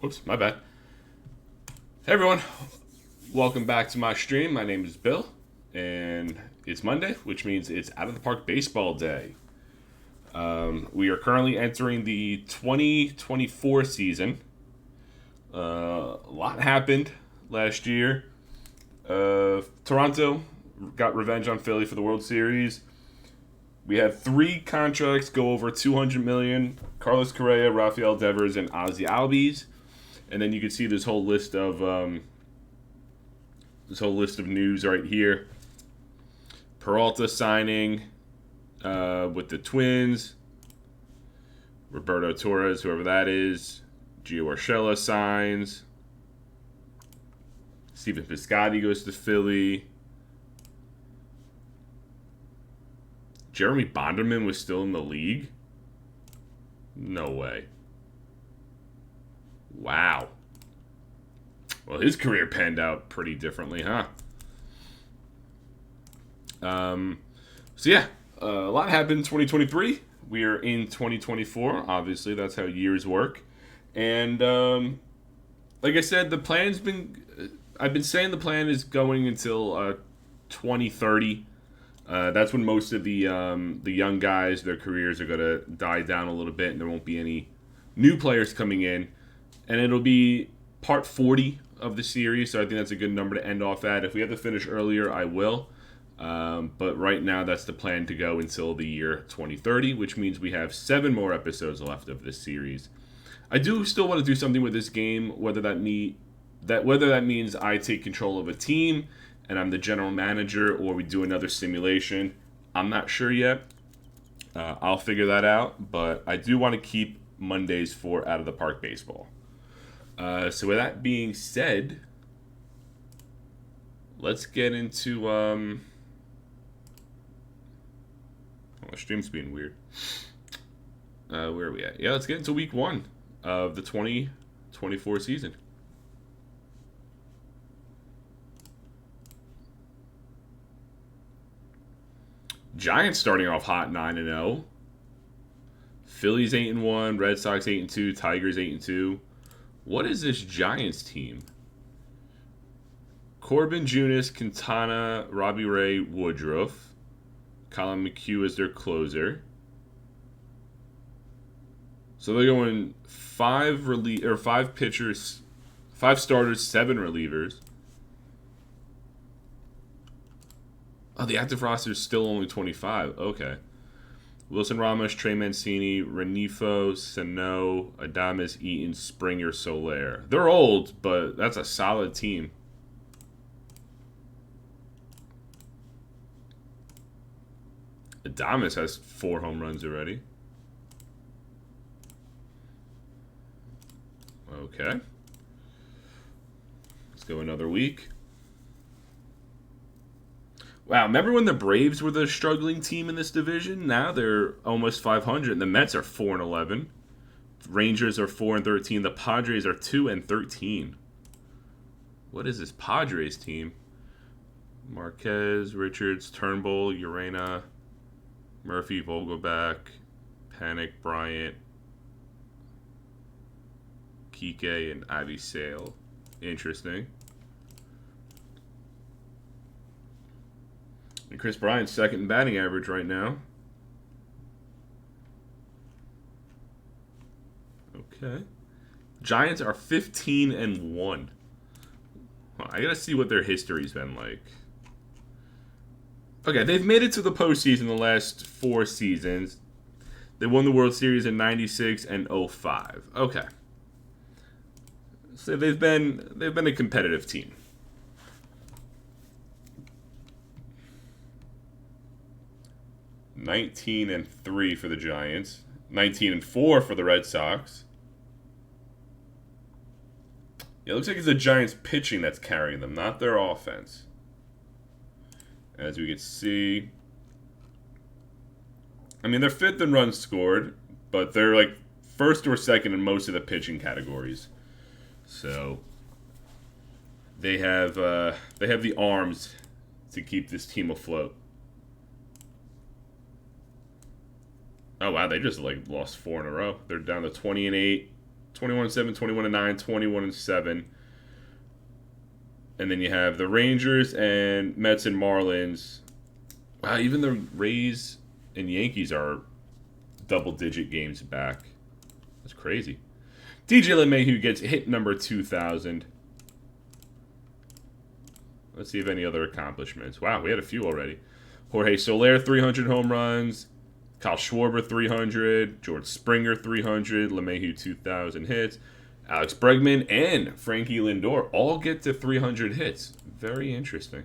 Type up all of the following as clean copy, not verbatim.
Whoops, my bad. Hey everyone, welcome back to my stream. My name is Bill, and it's Monday, which means it's out of the park baseball day. We are currently entering the 2024 season. A lot happened last year. Toronto got revenge on Philly for the World Series. We had three contracts go over 200 million: Carlos Correa, Rafael Devers, and Ozzy Albies. And then you can see this whole list of news right here. Peralta signing with the Twins. Roberto Torres, whoever that is. Gio Urshela signs. Steven Piscotty goes to Philly. Jeremy Bonderman was still in the league? No way. Wow. Well, his career panned out pretty differently, huh? So yeah, a lot happened in 2023. We are in 2024. Obviously, that's how years work. And like I said, the plan's been. I've been saying the plan is going until 2030. That's when most of the young guys, their careers are gonna die down a little bit, and there won't be any new players coming in. And it'll be part 40 of the series, so I think that's a good number to end off at. If we have to finish earlier, I will. But right now, that's the plan to go until the year 2030, which means we have 7 more episodes left of this series. I do still want to do something with this game, whether that means I take control of a team and I'm the general manager, or we do another simulation. I'm not sure yet. I'll figure that out, but I do want to keep Mondays for Out of the Park Baseball. So with that being said, let's get into the stream's being weird. Where are we at? Yeah, let's get into week 1 of the 2024 season. Giants starting off hot 9-0. Phillies 8-1, Red Sox 8-2, Tigers 8-2. What is this Giants team? Corbin, Junis, Quintana, Robbie Ray, Woodruff. Colin McHugh is their closer. So they're going 5 pitchers, 5 starters, 7 relievers. Oh, the active roster is still only 25. Okay. Wilson Ramos, Trey Mancini, Renifo, Sano, Adames, Eaton, Springer, Soler. They're old, but that's a solid team. Adames has 4 home runs already. Okay. Let's go another week. Wow, remember when the Braves were the struggling team in this division? Now they're almost 500, and the Mets are 4-11. Rangers are 4-13. The Padres are 2-13. What is this Padres team? Marquez, Richards, Turnbull, Urena, Murphy, Vogelback, Panic, Bryant, Kike, and Ivy Sale. Interesting. And Chris Bryan's second in batting average right now. Okay. Giants are 15-1. I gotta see what their history's been like. Okay, they've made it to the postseason the last 4 seasons. They won the World Series in '96 and '05. Okay. So they've been a competitive team. 19-3 for the Giants. 19-4 for the Red Sox. Yeah, it looks like it's the Giants pitching that's carrying them, not their offense. As we can see, I mean, they're 5th in runs scored, but they're like 1st or 2nd in most of the pitching categories. So they have the arms to keep this team afloat. Oh wow, they just like lost 4 in a row. They're down to 20-8, 21-7, 21-9, 21-7. And then you have the Rangers and Mets and Marlins. Wow, even the Rays and Yankees are double-digit games back. That's crazy. DJ LeMahieu gets hit number 2,000. Let's see if any other accomplishments. Wow, we had a few already. Jorge Soler, 300 home runs. Kyle Schwarber, 300. George Springer, 300. LeMahieu, 2,000 hits. Alex Bregman and Frankie Lindor all get to 300 hits. Very interesting.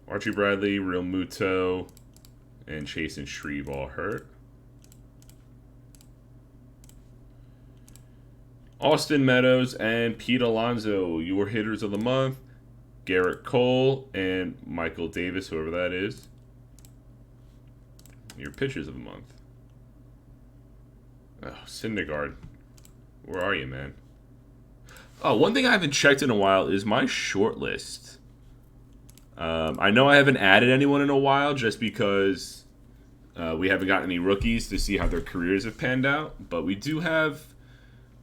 Archie Bradley, Real Muto, and Chase and Shreve all hurt. Austin Meadows and Pete Alonso, your hitters of the month. Garrett Cole and Michael Davis, whoever that is. Your pitchers of the month. Oh, Syndergaard. Where are you, man? Oh, one thing I haven't checked in a while is my short list. I know I haven't added anyone in a while just because we haven't gotten any rookies to see how their careers have panned out. But we do have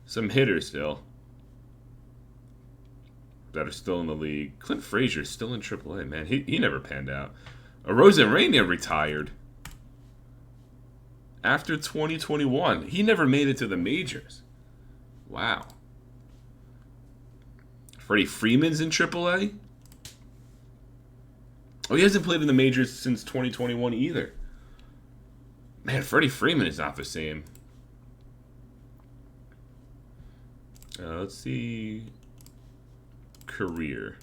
some hitters still that are still in the league. Clint Frazier's still in AAA, man. He never panned out. Arozarena retired after 2021. He never made it to the majors. Wow. Freddie Freeman's in AAA. Oh, he hasn't played in the majors since 2021 either. Man, Freddie Freeman is not the same. Let's see. Career.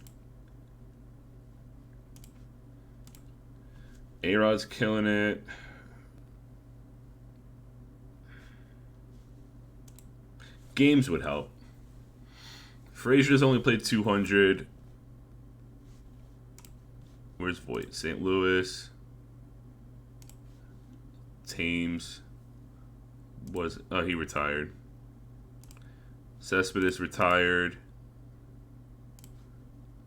A-Rod's killing it. Games would help. Frazier's only played 200. Where's Voigt? St. Louis. Thames. He retired. Cespedes retired.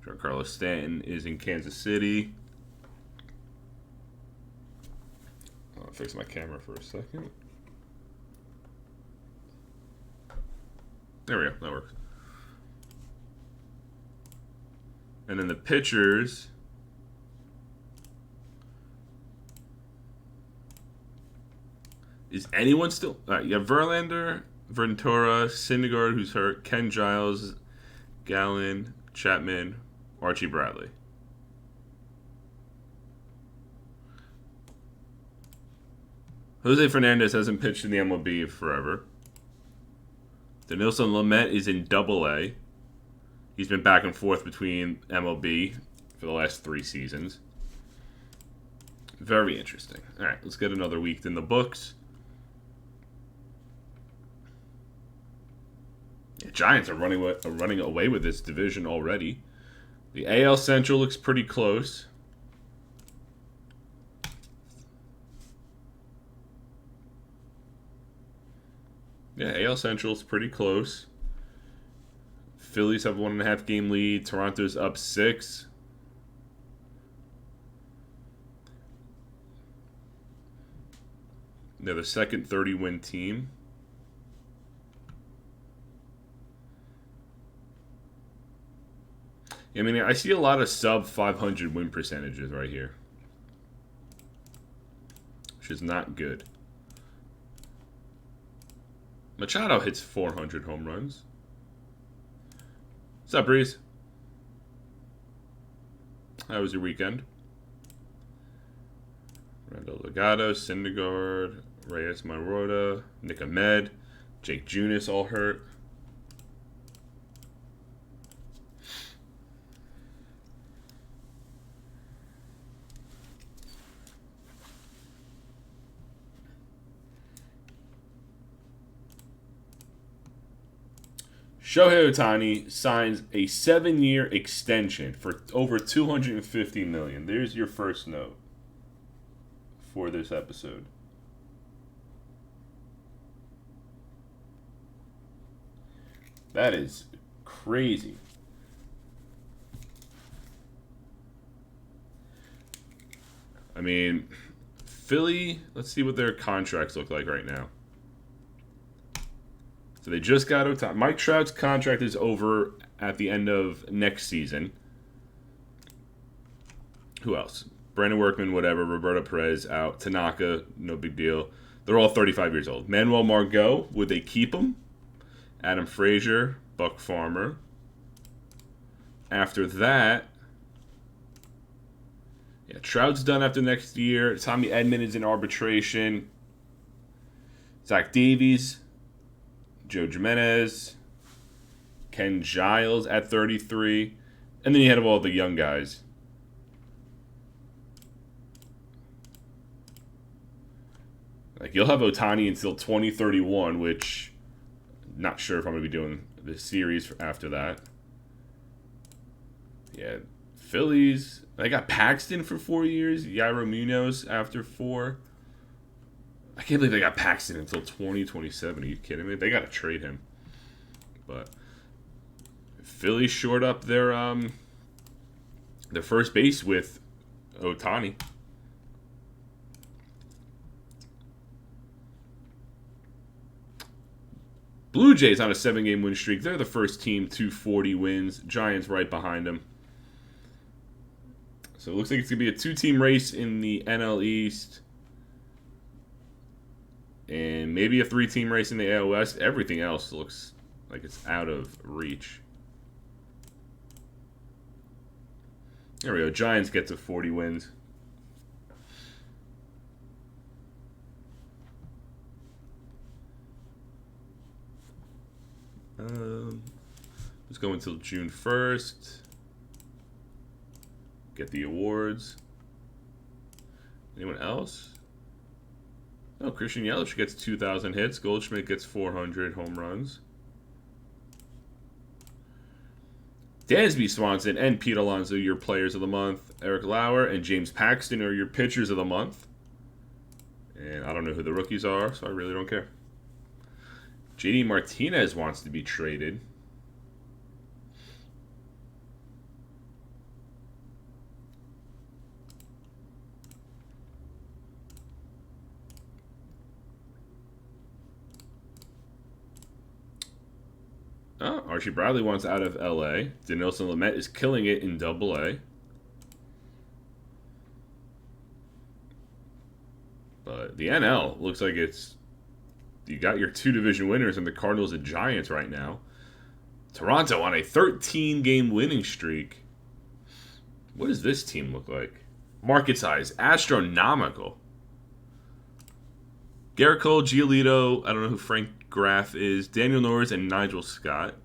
Giancarlo Stanton is in Kansas City. I'll fix my camera for a second. There we go. That works. And then the pitchers. Is anyone still? You have Verlander, Ventura, Syndergaard, who's hurt, Ken Giles, Gallen, Chapman, Archie Bradley. Jose Fernandez hasn't pitched in the MLB forever. Denilson Lamet is in AA. He's been back and forth between MLB for the last 3 seasons. Very interesting. All right, let's get another week in the books. The Giants are running away with this division already. The AL Central looks pretty close. Yeah, AL Central's pretty close. Phillies have a 1.5 game lead. Toronto's up 6. They're the second 30-win team. I mean, I see a lot of sub-500 win percentages right here, which is not good. Machado hits 400 home runs. What's up, Breeze? How was your weekend? Randall Legato, Syndergaard, Reyes Maroda, Nick Ahmed, Jake Junis all hurt. Shohei Ohtani signs a 7-year extension for over $250 million. There's your first note for this episode. That is crazy. I mean, Philly, let's see what their contracts look like right now. So they just got Ohtani. Mike Trout's contract is over at the end of next season. Who else? Brandon Workman, whatever. Roberto Perez out. Tanaka, no big deal. They're all 35 years old. Manuel Margot, would they keep him? Adam Frazier, Buck Farmer. After that, yeah, Trout's done after next year. Tommy Edman is in arbitration. Zach Davies, Joe Jimenez, Ken Giles at 33. And then you have all the young guys. Like, you'll have Ohtani until 2031, which not sure if I'm going to be doing the series after that. Yeah, Phillies. They got Paxton for 4 years. Yairo Munoz after 4. I can't believe they got Paxton until 2027. Are you kidding me? They got to trade him. But Phillies shored up their first base with Ohtani. Blue Jays on a 7-game win streak. They're the first team to 40 wins. Giants right behind them. So it looks like it's going to be a 2-team race in the NL East. And maybe a 3-team race in the AL West. Everything else looks like it's out of reach. There we go. Giants get to 40 wins. Let's go until June 1st. Get the awards. Anyone else? Oh, Christian Yelich gets 2,000 hits. Goldschmidt gets 400 home runs. Dansby Swanson and Pete Alonso, your players of the month. Eric Lauer and James Paxton are your pitchers of the month. And I don't know who the rookies are, so I really don't care. JD Martinez wants to be traded. Oh, Archie Bradley wants out of LA. Dinelson Lamet is killing it in AA. But the NL looks like it's... You got your 2 division winners in the Cardinals and Giants right now. Toronto on a 13-game winning streak. What does this team look like? Market size, astronomical. Garrett Cole, Giolito, I don't know who Frank Graff is, Daniel Norris, and Nigel Scott.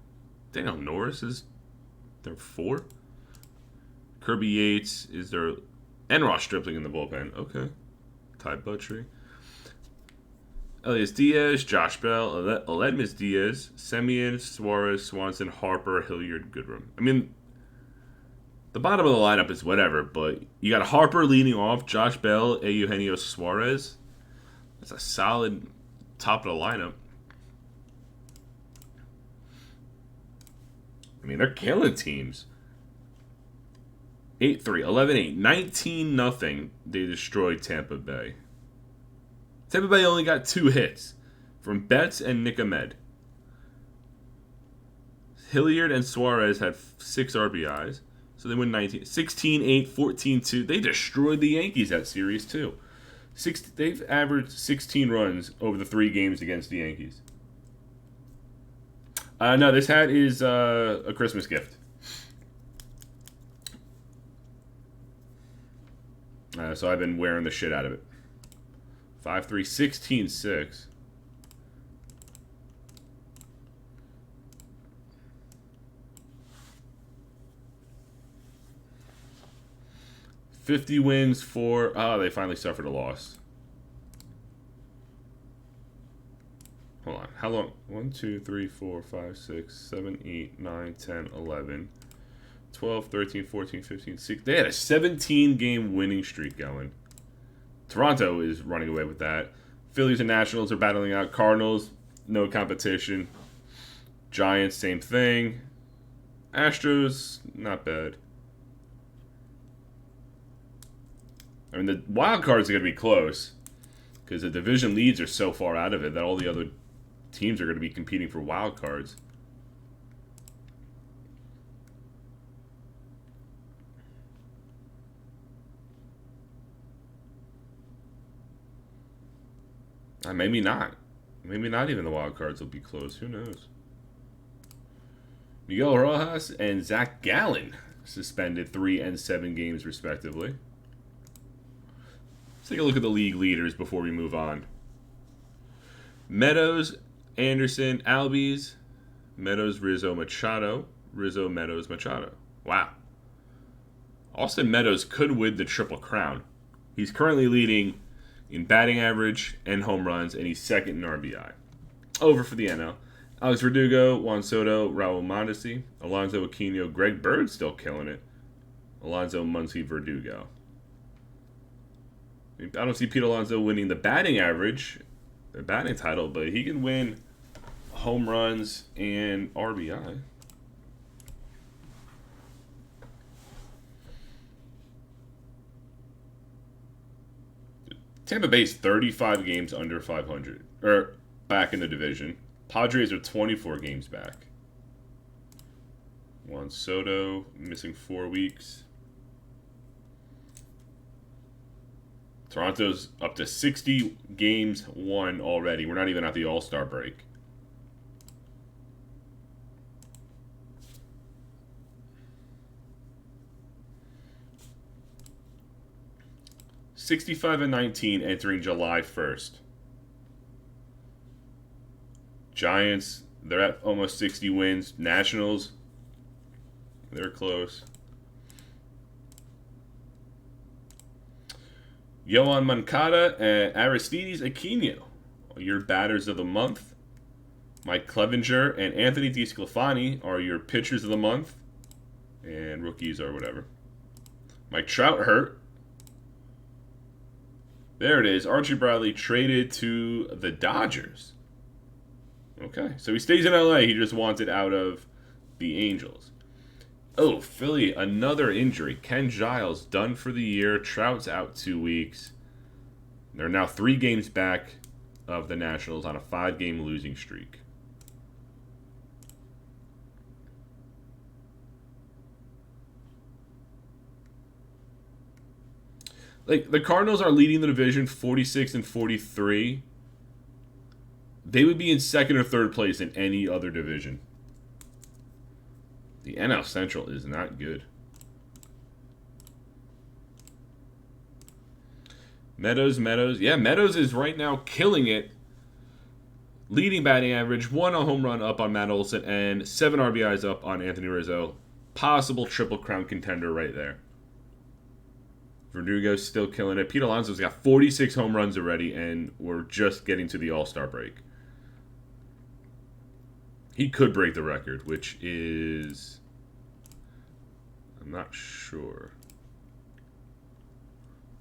Daniel Norris is their 4. Kirby Yates is their... And Ross Stripling in the bullpen. Okay. Ty Buttrey. Elias Diaz, Josh Bell, Aledmus Diaz, Semien, Suarez, Swanson, Harper, Hilliard, Goodrum. I mean, the bottom of the lineup is whatever, but you got Harper leading off, Josh Bell, Eugenio Suarez. That's a solid top of the lineup. I mean, they're killing teams. 8-3, 11-8, 19-0. They destroyed Tampa Bay. Tampa Bay only got 2 hits from Betts and Nick Ahmed. Hilliard and Suarez had 6 RBIs, so they win 19, 16-8, 14-2. They destroyed the Yankees that series too. They've averaged 16 runs over the 3 games against the Yankees. No, this hat is a Christmas gift. So I've been wearing the shit out of it. 5-3, 16-6. $50 wins for... Oh, they finally suffered a loss. Hold on. How long? 1, 2, 3, 4, 5, 6, 7, 8, 9, 10, 11, 12, 13, 14, 15, 16. They had a 17-game winning streak going. Toronto is running away with that. Phillies and Nationals are battling out. Cardinals, no competition. Giants, same thing. Astros, not bad. I mean, the wild cards are going to be close because the division leads are so far out of it that all the other teams are going to be competing for wild cards. Maybe not. Maybe not even the wild cards will be close. Who knows? Miguel Rojas and Zach Gallen suspended 3 and 7 games respectively. Let's take a look at the league leaders before we move on. Meadows, Anderson, Albies, Meadows, Rizzo, Machado, Rizzo, Meadows, Machado. Wow. Austin Meadows could win the Triple Crown. He's currently leading in batting average and home runs, and he's second in RBI. Over for the NL. Alex Verdugo, Juan Soto, Raul Mondesi, Alonso Aquino, Greg Bird still killing it. Alonso, Muncy, Verdugo. I don't see Pete Alonso winning the batting average, the batting title, but he can win home runs and RBI. Tampa Bay's 35 games under 500, or back in the division. Padres are 24 games back. Juan Soto missing 4 weeks. Toronto's up to 60 games won already. We're not even at the All-Star break. $65-19 entering July 1st. Giants, they're at almost 60 wins. Nationals, they're close. Yohan Moncada and Aristides Aquino, your batters of the month. Mike Clevenger and Anthony DeSclafani are your pitchers of the month. And rookies or whatever. Mike Trout hurt. There it is. Archie Bradley traded to the Dodgers. Okay, so he stays in LA. He just wants it out of the Angels. Oh, Philly, another injury. Ken Giles done for the year. Trout's out 2 weeks. They're now 3 games back of the Nationals on a 5-game losing streak. Like, the Cardinals are leading the division 46 and 43. They would be in second or third place in any other division. The NL Central is not good. Meadows. Yeah, Meadows is right now killing it. Leading batting average, 1 home run up on Matt Olson, and 7 RBIs up on Anthony Rizzo. Possible Triple Crown contender right there. Verdugo's still killing it. Pete Alonso's got 46 home runs already, and we're just getting to the All-Star break. He could break the record, which is... I'm not sure.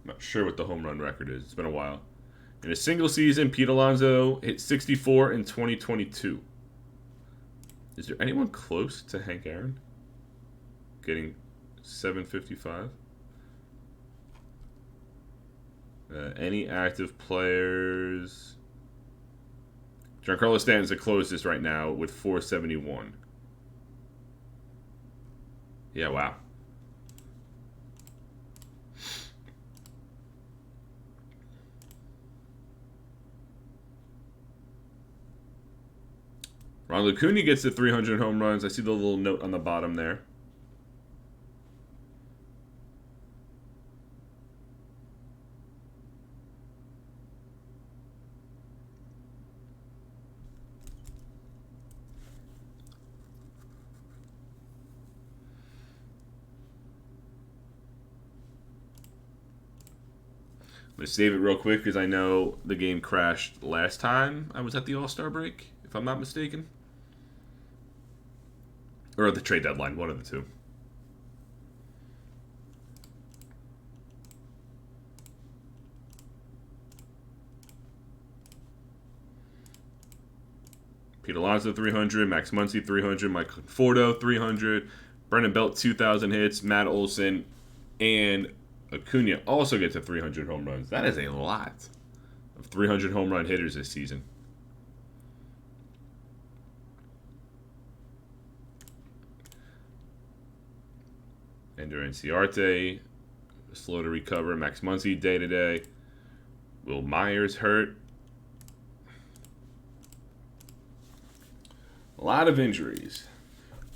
I'm not sure what the home run record is. It's been a while. In a single season, Pete Alonso hit 64 in 2022. Is there anyone close to Hank Aaron? Getting 755? Any active players? Giancarlo Stanton's the closest right now with 471. Yeah, wow. Ronald Acuna gets to 300 home runs. I see the little note on the bottom there. Let's save it real quick because I know the game crashed last time I was at the All-Star break, if I'm not mistaken. Or at the trade deadline, one of the two. Pete Alonso 300, Max Muncy 300, Mike Conforto 300, Brennan Belt 2,000 hits, Matt Olson, and Acuna also gets to 300 home runs. That is a lot of 300 home run hitters this season. Ender Inciarte, slow to recover. Max Muncy, day to day. Will Myers hurt. A lot of injuries.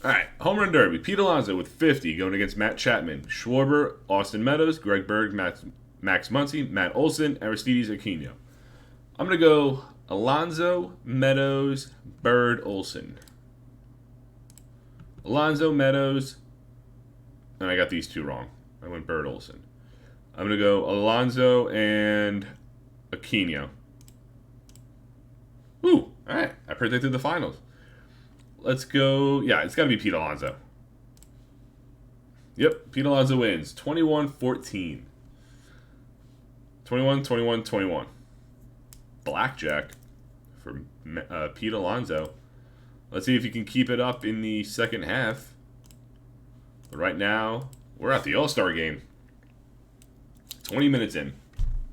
All right, home run derby. Pete Alonso with 50 going against Matt Chapman. Schwarber, Austin Meadows, Greg Berg, Max Muncy, Matt Olson, Aristides Aquino. I'm going to go Alonso, Meadows, Bird, Olson. Alonso, Meadows, and I got these two wrong. I went Bird, Olson. I'm going to go Alonso and Aquino. Ooh, all right. I predicted the finals. Let's go. Yeah, it's got to be Pete Alonso. Yep, Pete Alonso wins. 21-14. 21-21-21. Blackjack for Pete Alonso. Let's see if he can keep it up in the second half. But right now, we're at the All-Star game. 20 minutes in.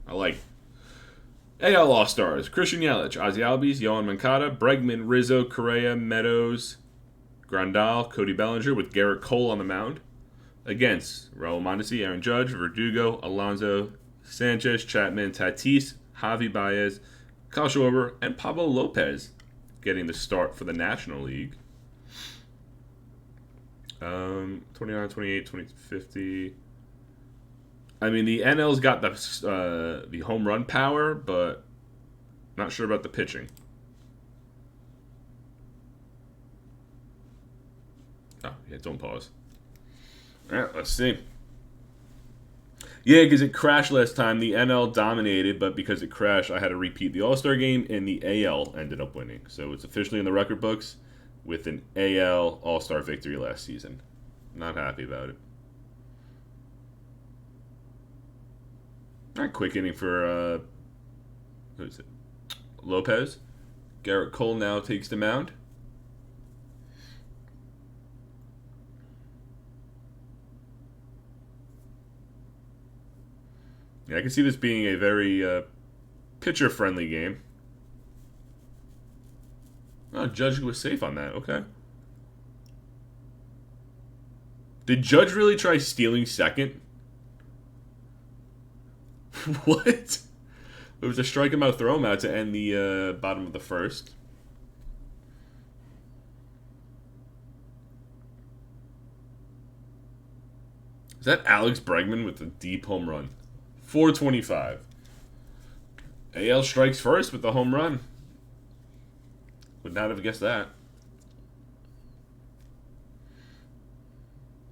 I like it. AL All-Stars, Christian Yelich, Ozzie Albies, Yohan Moncada, Bregman, Rizzo, Correa, Meadows, Grandal, Cody Bellinger with Garrett Cole on the mound. Against Raul Mondesi, Aaron Judge, Verdugo, Alonso, Sanchez, Chapman, Tatis, Javi Baez, Kyle Schwarber, and Pablo Lopez getting the start for the National League. 29, 28, 20, 50... I mean, the NL's got the home run power, but not sure about the pitching. Oh, yeah, don't pause. All right, let's see. Yeah, because it crashed last time. The NL dominated, but because it crashed, I had to repeat the All-Star game, and the AL ended up winning. So it's officially in the record books with an AL All-Star victory last season. Not happy about it. All right, quick inning for, who is it? Lopez. Garrett Cole now takes the mound. Yeah, I can see this being a very pitcher-friendly game. Oh, Judge was safe on that. Okay. Did Judge really try stealing second? What? It was a strike him out, throw him out to end the bottom of the first. Is that Alex Bregman with a deep home run? 425. AL strikes first with the home run. Would not have guessed that.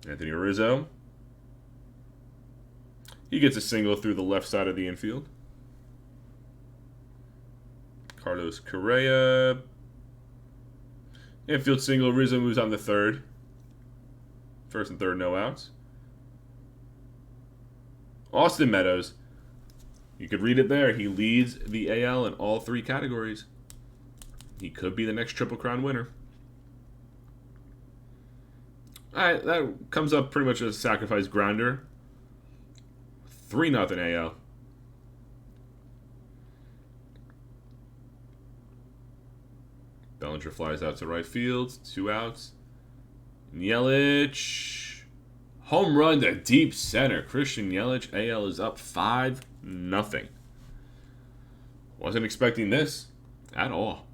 Anthony Rizzo. He gets a single through the left side of the infield. Carlos Correa. Infield single. Rizzo moves on to third. First and third, no outs. Austin Meadows. You could read it there. He leads the AL in all three categories. He could be the next Triple Crown winner. All right, that comes up pretty much as a sacrifice grounder. 3-0 AL. Bellinger flies out to right field. 2 outs. Yelich. Home run to deep center. Christian Yelich. AL is up 5-0. Wasn't expecting this at all.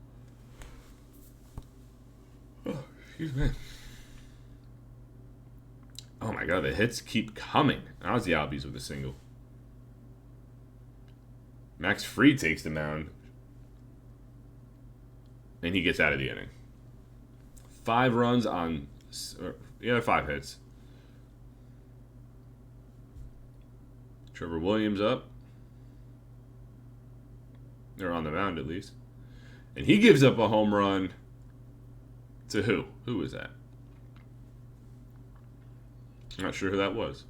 Oh, excuse me. Oh my god, the hits keep coming. Ozzie Albies with a single. Max Fried takes the mound. And he gets out of the inning. 5 runs on... 5 hits. Trevor Williams up. They're on the mound at least. And he gives up a home run to who? Who was that? Not sure who that was.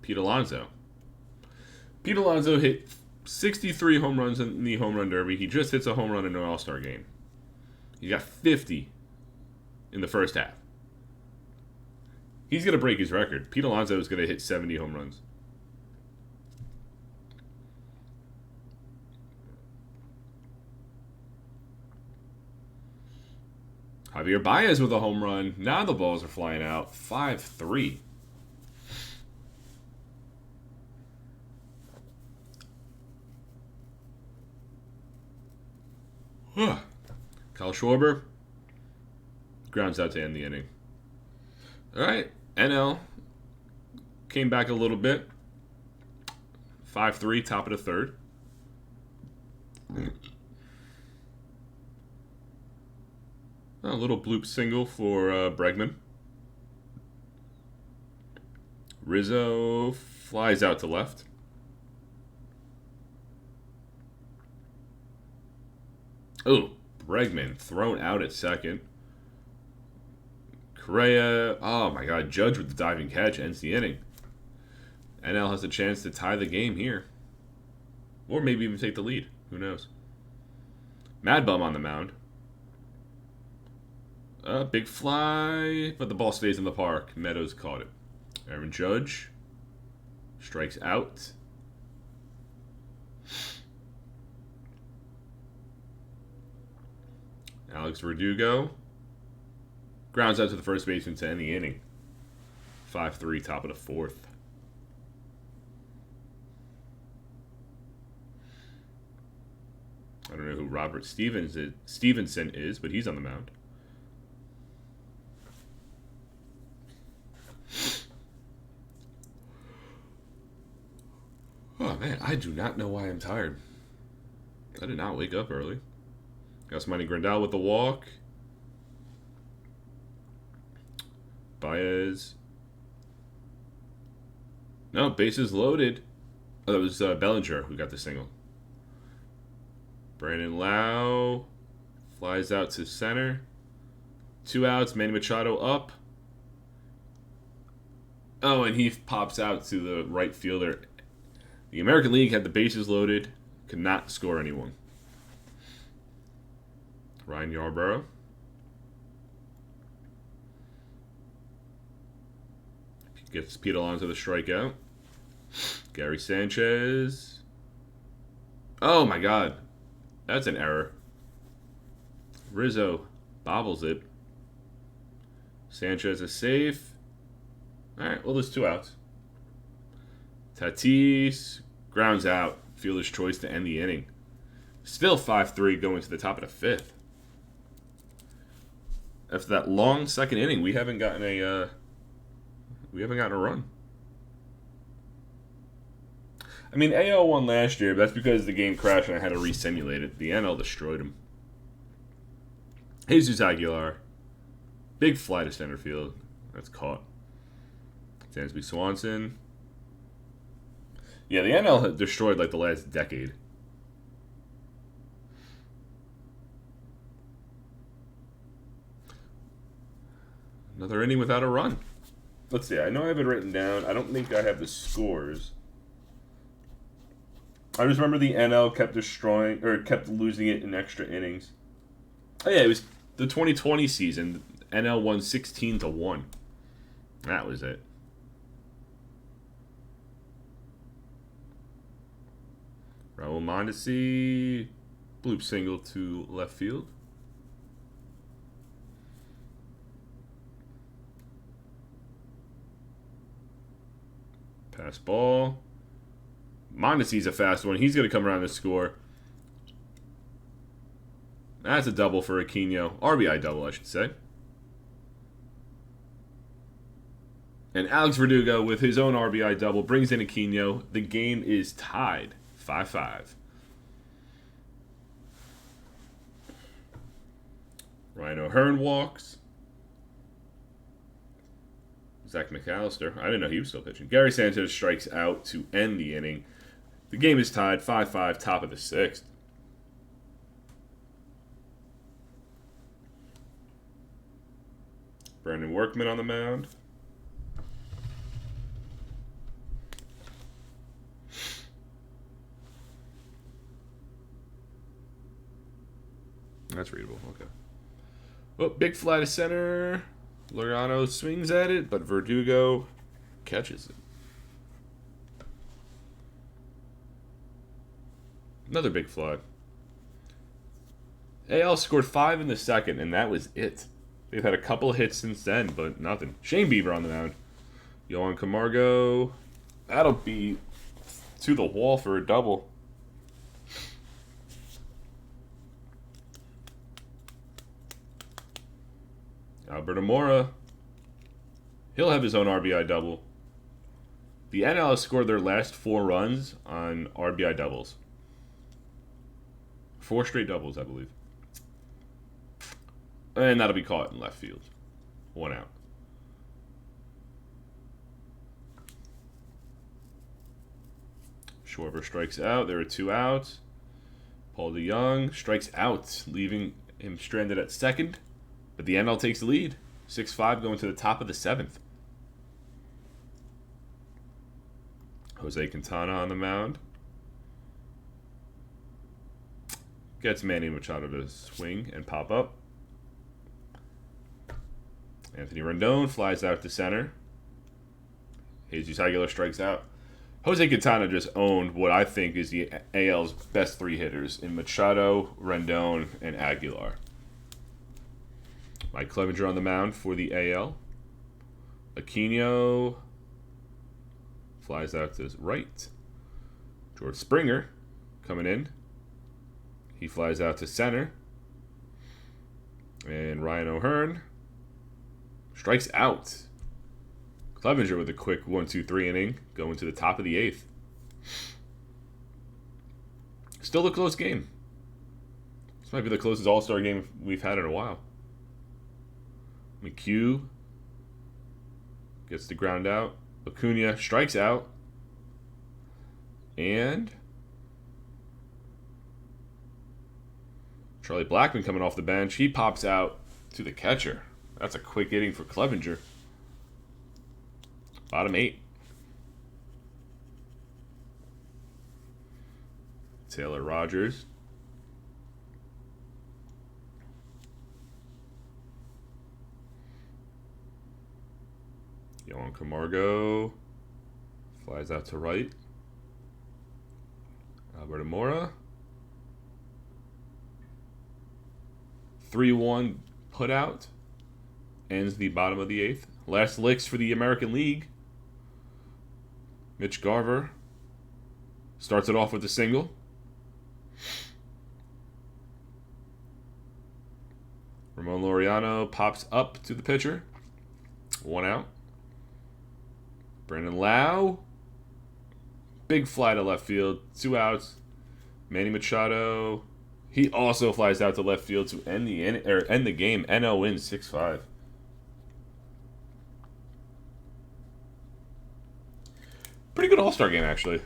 Pete Alonso. Pete Alonso hit 63 home runs in the home run derby. He just hits a home run in an All-Star game. He got 50 in the first half. He's going to break his record. Pete Alonso is going to hit 70 home runs. Javier Baez with a home run. Now the balls are flying out. 5-3. Kyle Schwarber grounds out to end the inning. All right, NL came back a little bit. 5-3, top of the third. A little bloop single for Bregman. Rizzo flies out to left. Oh, Bregman thrown out at second. Correa, oh my God, Judge with the diving catch ends the inning. NL has a chance to tie the game here. Or maybe even take the lead. Who knows? Mad Bum on the mound. Big fly, but the ball stays in the park. Meadows caught it. Aaron Judge strikes out. Alex Verdugo grounds out to the first baseman to end the inning. 5-3, top of the fourth. I don't know who Robert Stevenson is, but he's on the mound. Oh man, I do not know why I'm tired. I did not wake up early. Yasmani Grandal with the walk. Baez. No, bases loaded. Oh, that was Bellinger who got the single. Brandon Lau flies out to center. 2 outs. Manny Machado up. Oh, and he pops out to the right fielder. The American League had the bases loaded. Could not score anyone. Ryan Yarborough. Gets Pete Alonso the strikeout. Gary Sanchez. Oh my God. That's an error. Rizzo bobbles it. Sanchez is safe. Alright, well, there's 2 outs. Tatis grounds out. Fielder's choice to end the inning. Still 5-3 going to the top of the fifth. After that long second inning, we haven't gotten a run. I mean, AL won last year, but that's because the game crashed and I had to re-simulate it. The NL destroyed him. Jesus Aguilar. Big fly to center field. That's caught. Dansby Swanson. Yeah, the NL had destroyed like the last decade. Another inning without a run. Let's see. I know I have it written down. I don't think I have the scores. I just remember the NL kept losing it in extra innings. Oh yeah, it was the 2020 season. NL won 16-1. That was it. Raul Mondesi, bloop single to left field. Pass ball. Mondesi's a fast one. He's going to come around and score. That's a double for Aquino. RBI double, I should say. And Alex Verdugo, with his own RBI double, brings in Aquino. The game is tied. 5-5. Ryan O'Hearn walks. Zach McAllister. I didn't know he was still pitching. Gary Sanchez strikes out to end the inning. The game is tied. 5-5, top of the sixth. Brandon Workman on the mound. That's readable. Okay. Oh, big fly to center. Loriano swings at it, but Verdugo catches it. Another big fly. AL scored 5 in the second, and that was it. They've had a couple of hits since then, but nothing. Shane Bieber on the mound. Yohan Camargo. That'll be to the wall for a double. Alberto Mora. He'll have his own RBI double. The NL has scored their last 4 runs on RBI doubles. 4 straight doubles, I believe. And that'll be caught in left field. 1 out. Schwarber strikes out. There are 2 outs. Paul DeJong strikes out, leaving him stranded at second. But the NL takes the lead. 6-5 going to the top of the 7th. Jose Quintana on the mound. Gets Manny Machado to swing and pop up. Anthony Rendon flies out to center. Jesus Aguilar strikes out. Jose Quintana just owned what I think is the AL's best 3 hitters in Machado, Rendon, and Aguilar. Mike Clevenger on the mound for the AL. Aquino flies out to his right. George Springer coming in. He flies out to center. And Ryan O'Hearn strikes out. Clevenger with a quick 1-2-3 inning, going to the top of the 8th. Still a close game. This might be the closest All-Star game we've had in a while. McHugh gets the ground out. Acuna strikes out. And Charlie Blackmon coming off the bench. He pops out to the catcher. That's a quick inning for Clevenger. Bottom 8. Taylor Rogers. Yohan Camargo flies out to right. Alberto Mora. 3-1 put out. Ends the bottom of the 8th. Last licks for the American League. Mitch Garver starts it off with a single. Ramon Laureano pops up to the pitcher. 1 out. Brandon Lau. Big fly to left field. 2 outs. Manny Machado. He also flies out to left field to end the game. NL wins 6-5. Pretty good All-Star game, actually.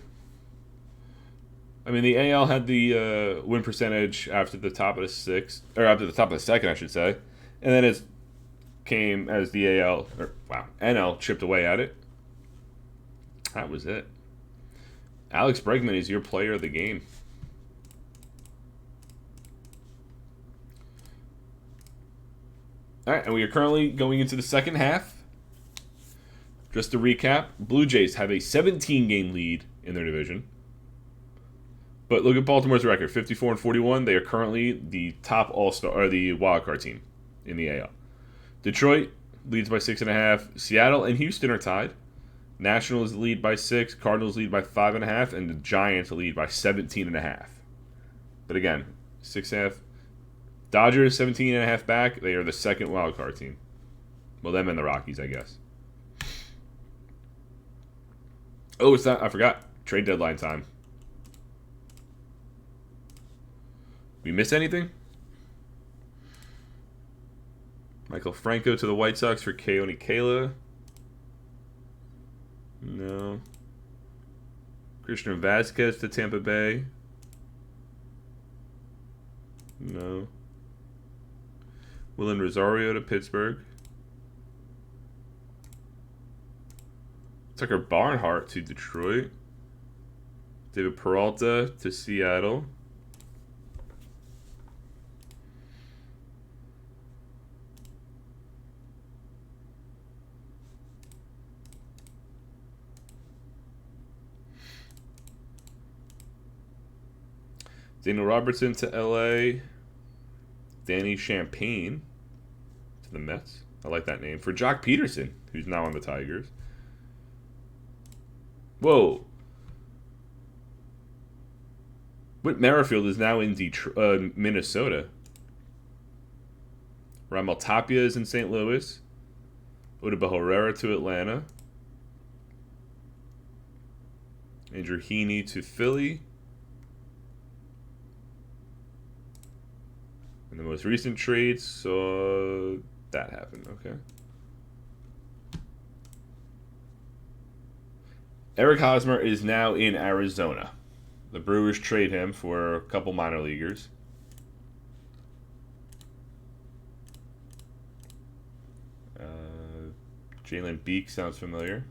I mean, the AL had the win percentage after the top of the 6th, or after the top of the 2nd, I should say, and then it came as the NL chipped away at it. That was it. Alex Bregman is your player of the game. All right, and we are currently going into the second half. Just to recap, Blue Jays have a 17-game lead in their division. But look at Baltimore's record, 54-41. They are currently the top All-Star or the wildcard team in the AL. Detroit leads by 6.5. Seattle and Houston are tied. Nationals lead by 6. Cardinals lead by 5.5, and the Giants lead by 17.5. But again, 6.5. Dodgers 17.5 back. They are the second wildcard team. Well, them and the Rockies, I guess. Oh, it's not. I forgot. Trade deadline time. We miss anything? Michael Franco to the White Sox for Keone Kela. No. Christian Vasquez to Tampa Bay. No. Willen Rosario to Pittsburgh. Tucker Barnhart to Detroit. David Peralta to Seattle. Daniel Robertson to LA. Danny Champagne to the Mets. I like that name. For Jock Peterson, who's now on the Tigers. Whoa. Whit Merrifield is now in Minnesota. Raimel Tapia is in St. Louis. Odubel Herrera to Atlanta. Andrew Heaney to Philly. And the most recent trades saw that happen. Okay. Eric Hosmer is now in Arizona. The Brewers trade him for a couple minor leaguers. Jalen Beek sounds familiar.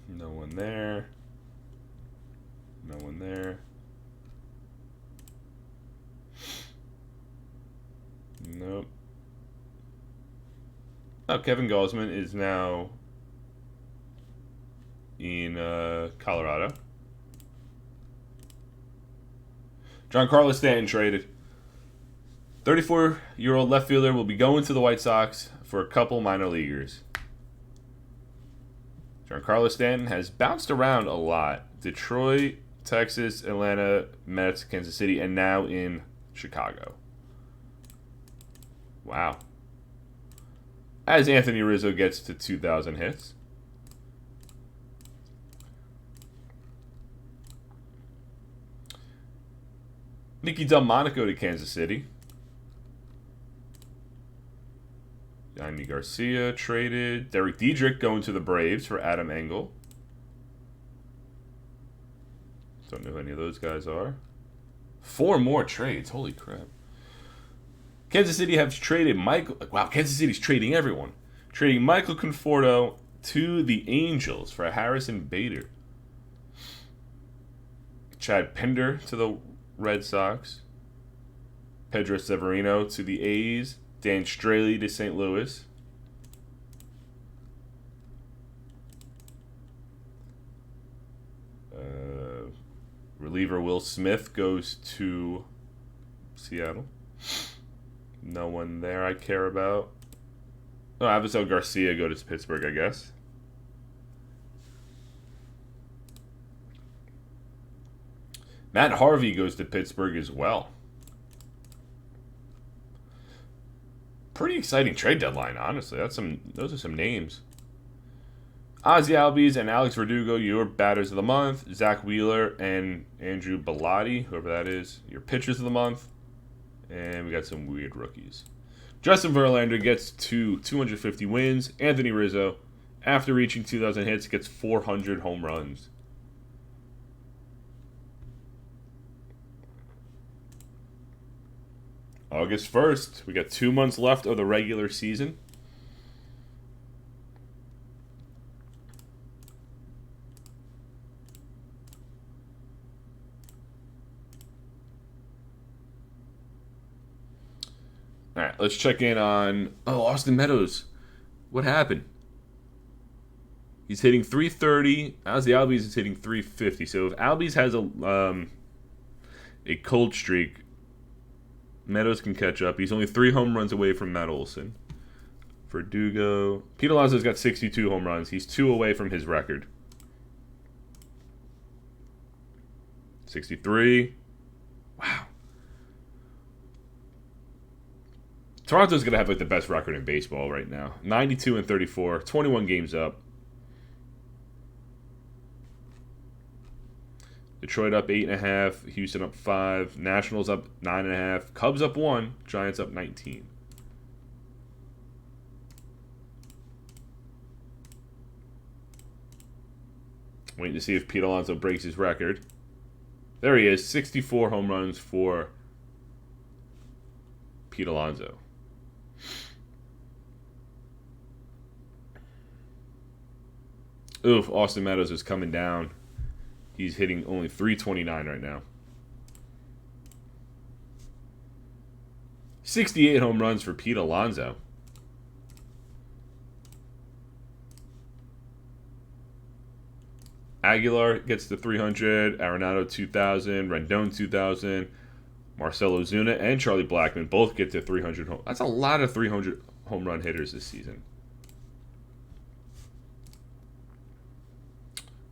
No one there. No one there. Nope. Oh, Kevin Gausman is now in Colorado. Giancarlo Stanton traded. 34-year-old left fielder will be going to the White Sox for a couple minor leaguers. Giancarlo Stanton has bounced around a lot. Detroit, Texas, Atlanta, Mets, Kansas City, and now in Chicago. Wow. As Anthony Rizzo gets to 2,000 hits. Nicky Delmonico to Kansas City. Yandy Garcia traded. Derek Diedrich going to the Braves for Adam Engel. Don't know who any of those guys are. 4 more trades. Holy crap. Kansas City has traded Michael. Wow, Kansas City's trading everyone. Trading Michael Conforto to the Angels for Harrison Bader. Chad Pinder to the Red Sox. Pedro Severino to the A's. Dan Straley to St. Louis. Reliever Will Smith goes to Seattle. No one there I care about. Oh, Avisel Garcia go to Pittsburgh, I guess. Matt Harvey goes to Pittsburgh as well. Pretty exciting trade deadline, honestly. Those are some names. Ozzy Albies and Alex Verdugo, your batters of the month. Zach Wheeler and Andrew Bellotti, whoever that is, your pitchers of the month. And we got some weird rookies. Justin Verlander gets to 250 wins. Anthony Rizzo, after reaching 2,000 hits, gets 400 home runs. August 1st. We got 2 months left of the regular season. All right, let's check in on... Oh, Austin Meadows. What happened? He's hitting 330. Ozzy Albies is hitting 350. So if Albies has a cold streak, Meadows can catch up. He's only 3 home runs away from Matt Olson. Verdugo. Pete Alonso's got 62 home runs. He's 2 away from his record. 63. Wow. Toronto's going to have like the best record in baseball right now. 92 and 34. 21 games up. Detroit up 8.5. Houston up 5. Nationals up 9.5. Cubs up 1. Giants up 19. Waiting to see if Pete Alonso breaks his record. There he is. 64 home runs for Pete Alonso. Oof, Austin Meadows is coming down. He's hitting only 329 right now. 68 home runs for Pete Alonso. Aguilar gets to 300. Arenado 2,000. Rendon 2,000. Marcell Ozuna and Charlie Blackmon both get to 300 home. That's a lot of 300 home run hitters this season.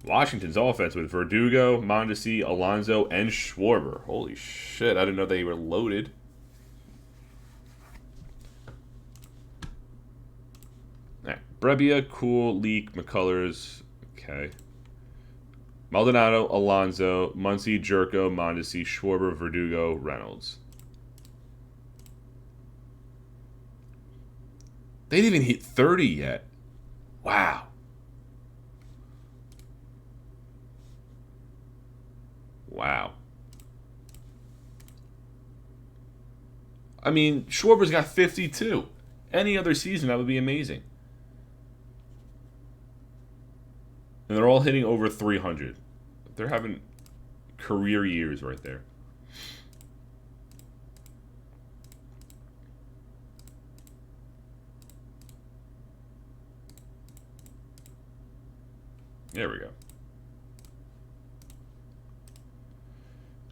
Washington's offense with Verdugo, Mondesi, Alonso, and Schwarber. Holy shit, I didn't know they were loaded. All right, Brebbia, Cool, Leak, McCullers. Okay. Maldonado, Alonso, Muncy, Jerko, Mondesi, Schwarber, Verdugo, Reynolds. They didn't even hit 30 yet. Wow. Wow. I mean, Schwarber's got 52. Any other season, that would be amazing. And they're all hitting over 300. They're having career years right there. There we go.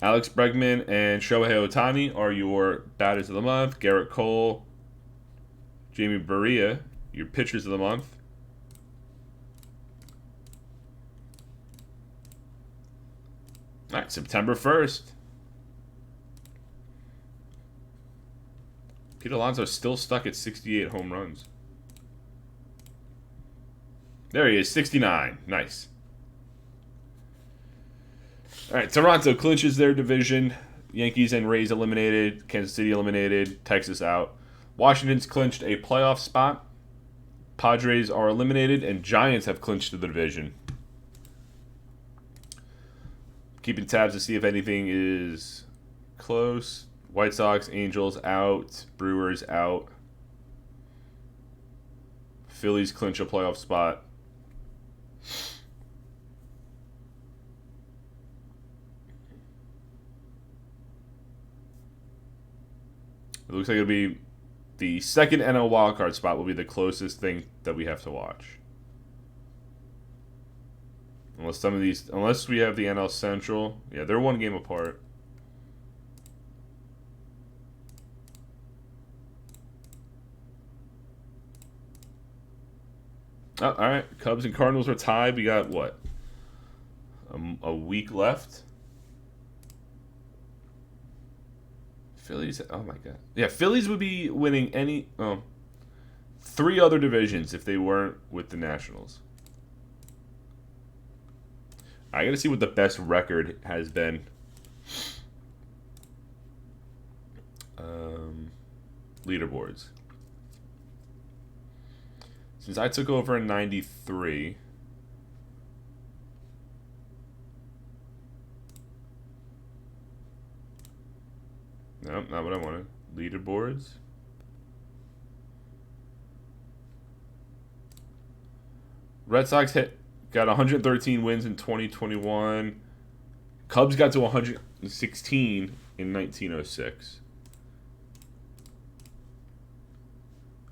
Alex Bregman and Shohei Ohtani are your batters of the month. Garrett Cole, Jamie Barria, your pitchers of the month. All right, September 1st. Pete Alonso still stuck at 68 home runs. There he is, 69. Nice. All right, Toronto clinches their division. Yankees and Rays eliminated. Kansas City eliminated. Texas out. Washington's clinched a playoff spot. Padres are eliminated, and Giants have clinched the division. Keeping tabs to see if anything is close. White Sox, Angels out. Brewers out. Phillies clinch a playoff spot. It looks like it'll be the second NL wildcard spot will be the closest thing that we have to watch. Unless we have the NL Central. Yeah, they're one game apart. Oh, all right. Cubs and Cardinals are tied. We got what? A week left. Phillies. Oh my god. Yeah, Phillies would be winning any. Oh, 3 other divisions if they weren't with the Nationals. I got to see what the best record has been. Leaderboards. Since I took over in 93. No, not what I wanted. Leaderboards. Red Sox got 113 wins in 2021. Cubs got to 116 in 1906.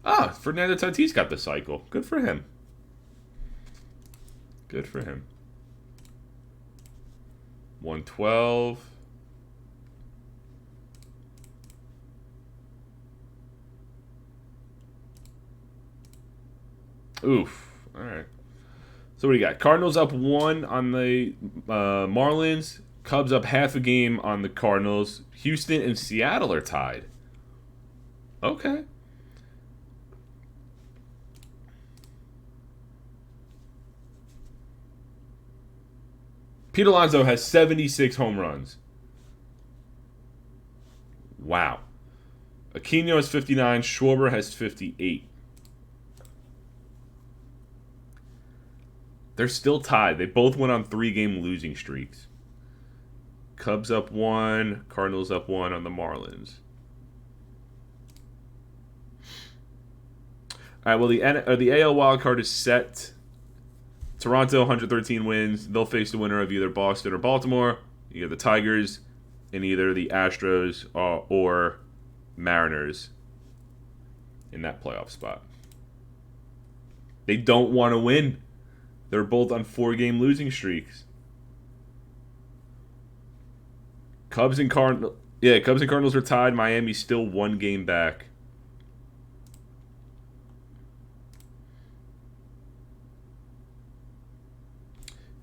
Ah, Fernando Tatis got the cycle. Good for him. Good for him. 112. Oof. All right. So what do you got? Cardinals up 1 on the Marlins. Cubs up half a game on the Cardinals. Houston and Seattle are tied. Okay. Pete Alonso has 76 home runs. Wow. Aquino has 59. Schwarber has 58. They're still tied. They both went on 3-game losing streaks. Cubs up 1. Cardinals up 1 on the Marlins. All right, well, the AL wildcard is set. Toronto, 113 wins. They'll face the winner of either Boston or Baltimore. You get the Tigers and either the Astros or Mariners in that playoff spot. They don't want to win They're both on 4-game losing streaks. Cubs and Cardinals are tied. Miami's still 1 game back.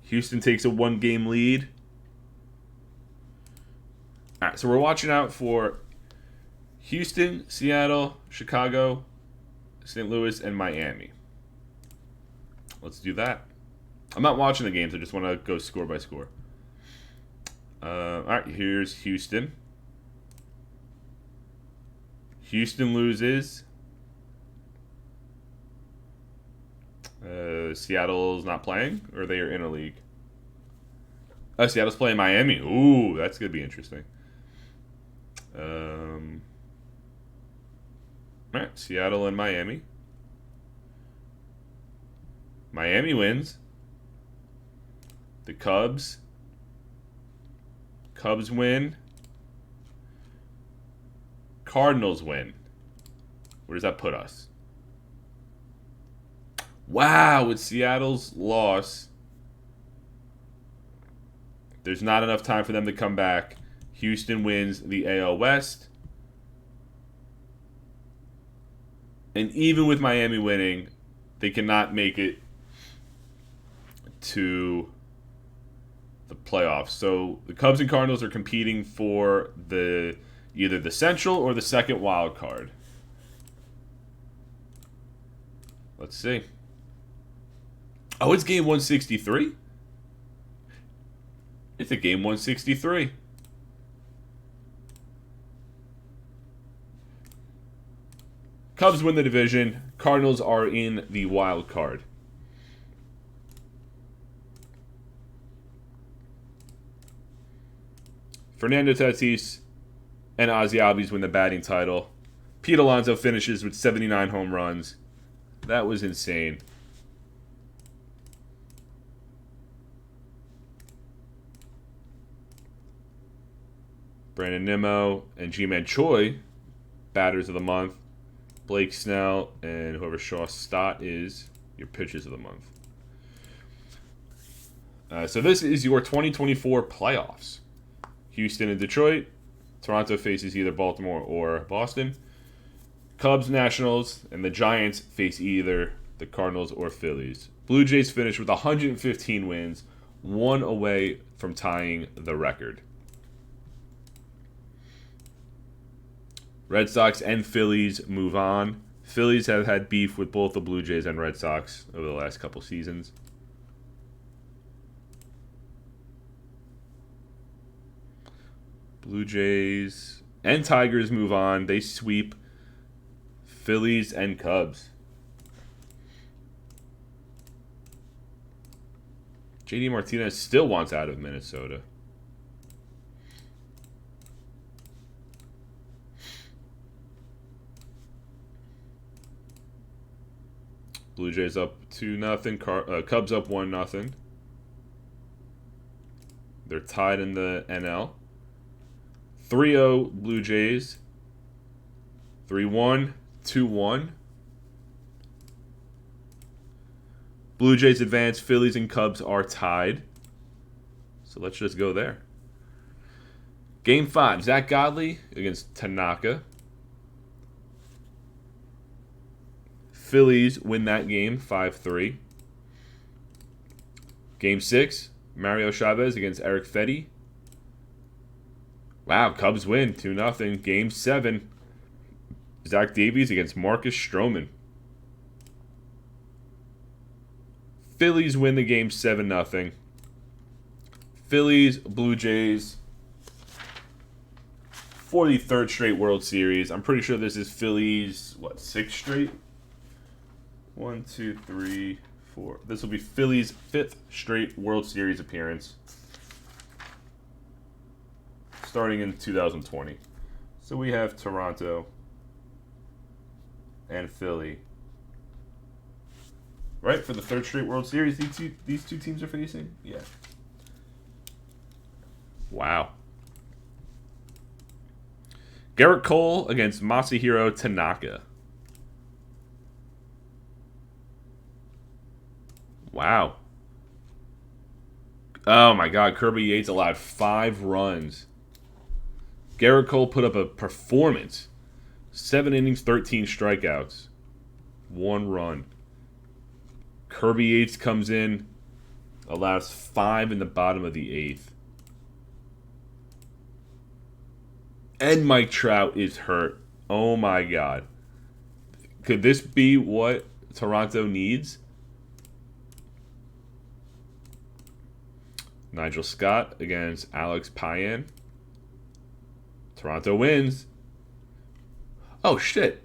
Houston takes a 1-game lead. All right, so we're watching out for Houston, Seattle, Chicago, St. Louis, and Miami. Let's do that. I'm not watching the games. I just want to go score by score. All right, here's Houston. Houston loses. Seattle's not playing, or they are in a league. Oh, Seattle's playing Miami. Ooh, that's going to be interesting. All right, Seattle and Miami. Miami wins. The Cubs win. Cardinals win. Where does that put us? Wow, with Seattle's loss, there's not enough time for them to come back. Houston wins the AL West. And even with Miami winning, they cannot make it to the playoffs. So the Cubs and Cardinals are competing for either the Central or the second wild card. Let's see. Oh, it's game 163? It's a game 163. Cubs win the division. Cardinals are in the wild card. Fernando Tatis and Ozzie Albies win the batting title. Pete Alonso finishes with 79 home runs. That was insane. Brandon Nimmo and G-Man Choi, batters of the month. Blake Snell and whoever Shaw Stott is, your pitchers of the month. So this is your 2024 playoffs. Houston and Detroit. Toronto faces either Baltimore or Boston. Cubs, Nationals, and the Giants face either the Cardinals or Phillies. Blue Jays finish with 115 wins, 1 away from tying the record. Red Sox and Phillies move on. Phillies have had beef with both the Blue Jays and Red Sox over the last couple seasons. Blue Jays and Tigers move on. They sweep Phillies and Cubs. JD Martinez still wants out of Minnesota. Blue Jays up 2-0. Cubs up 1-0. They're tied in the NL. 3-0 Blue Jays. 3-1, 2-1. Blue Jays advance. Phillies and Cubs are tied. So let's just go there. Game 5. Zach Godley against Tanaka. Phillies win that game 5-3. Game 6, Mario Chavez against Eric Fedde. Wow, Cubs win 2-0. Game 7, Zach Davies against Marcus Stroman. Phillies win the game 7-0. Phillies, Blue Jays for the 3rd straight World Series. I'm pretty sure this is Phillies, 6th straight? 1, 2, 3, 4. This will be Phillies' 5th straight World Series appearance, starting in 2020. So we have Toronto and Philly, right, for the 3rd straight World Series. These two teams are facing. Yeah. Wow. Garrett Cole against Masahiro Tanaka. Wow. Oh my God, Kirby Yates allowed 5 runs. Garrett Cole put up a performance. 7 innings, 13 strikeouts. 1 run. Kirby Yates comes in, allows 5 in the bottom of the 8th. And Mike Trout is hurt. Oh my God. Could this be what Toronto needs? Nigel Scott against Alex Payan. Toronto wins. Oh, shit.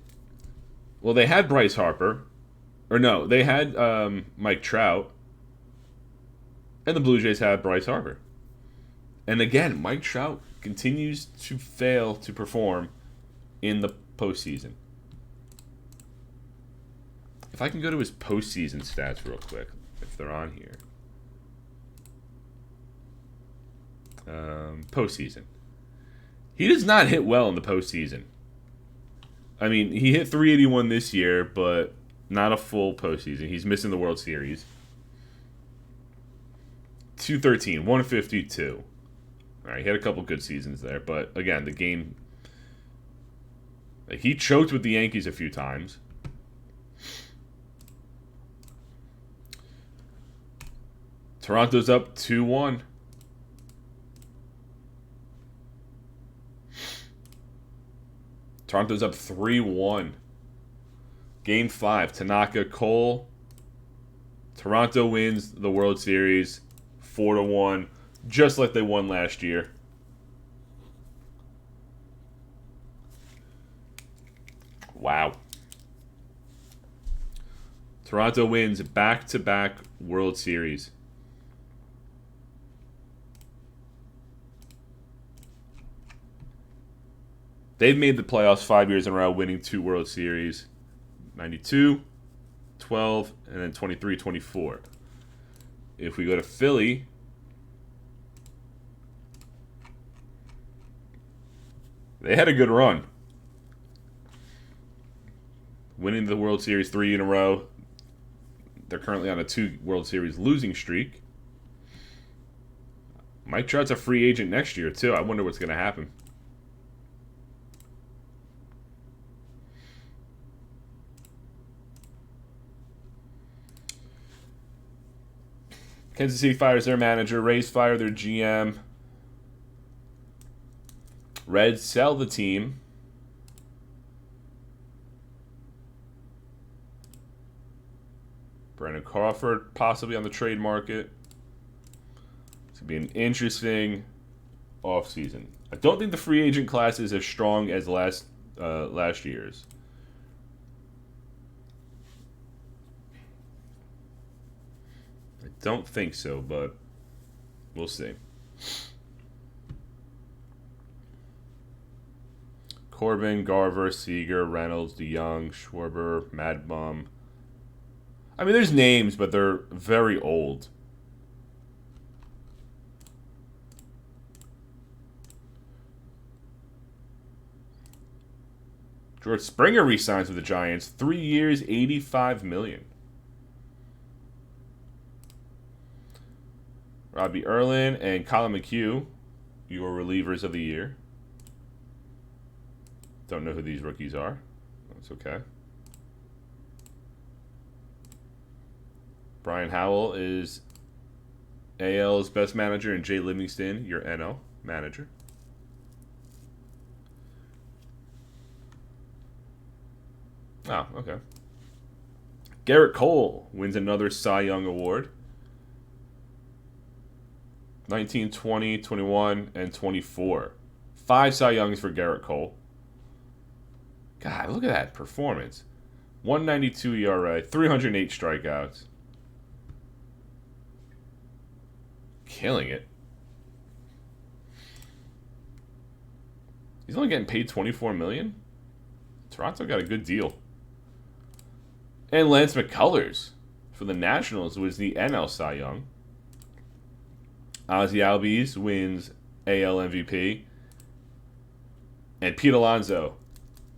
Well, they had Bryce Harper. Or no, they had Mike Trout. And the Blue Jays had Bryce Harper. And again, Mike Trout continues to fail to perform in the postseason. If I can go to his postseason stats real quick, if they're on here. Postseason. He does not hit well in the postseason. I mean, he hit 381 this year, but not a full postseason. He's missing the World Series. 213, 152. All right, he had a couple good seasons there, but again, the game. He choked with the Yankees a few times. Toronto's up 2-1. Toronto's up 3-1. Game 5, Tanaka, Cole. Toronto wins the World Series 4-1, just like they won last year. Wow. Toronto wins back-to-back World Series. They've made the playoffs 5 years in a row, winning 2 World Series. 92, 12, and then 23, 24. If we go to Philly, they had a good run. Winning the World Series 3 in a row. They're currently on a 2 World Series losing streak. Mike Trout's a free agent next year, too. I wonder what's going to happen. Kansas City fires their manager. Rays fire their GM. Reds sell the team. Brandon Crawford possibly on the trade market. It's going to be an interesting offseason. I don't think the free agent class is as strong as last year's. I don't think so, but we'll see. Corbin, Garver, Seager, Reynolds, DeYoung, Schwarber, Mad Bum. I mean, there's names, but they're very old. George Springer re-signs with the Giants. 3 years, $85 million. Robbie Erlin and Colin McHugh, your relievers of the year. Don't know who these rookies are. That's okay. Brian Howell is AL's best manager, and Jay Livingston, your NL manager. Oh, okay. Garrett Cole wins another Cy Young Award. 19, 20, 21, and 24. 5 Cy Youngs for Garrett Cole. God, look at that performance. 192 ERA, 308 strikeouts. Killing it. He's only getting paid $24 million. Toronto got a good deal. And Lance McCullers for the Nationals was the NL Cy Young. Ozzie Albies wins AL MVP. And Pete Alonso,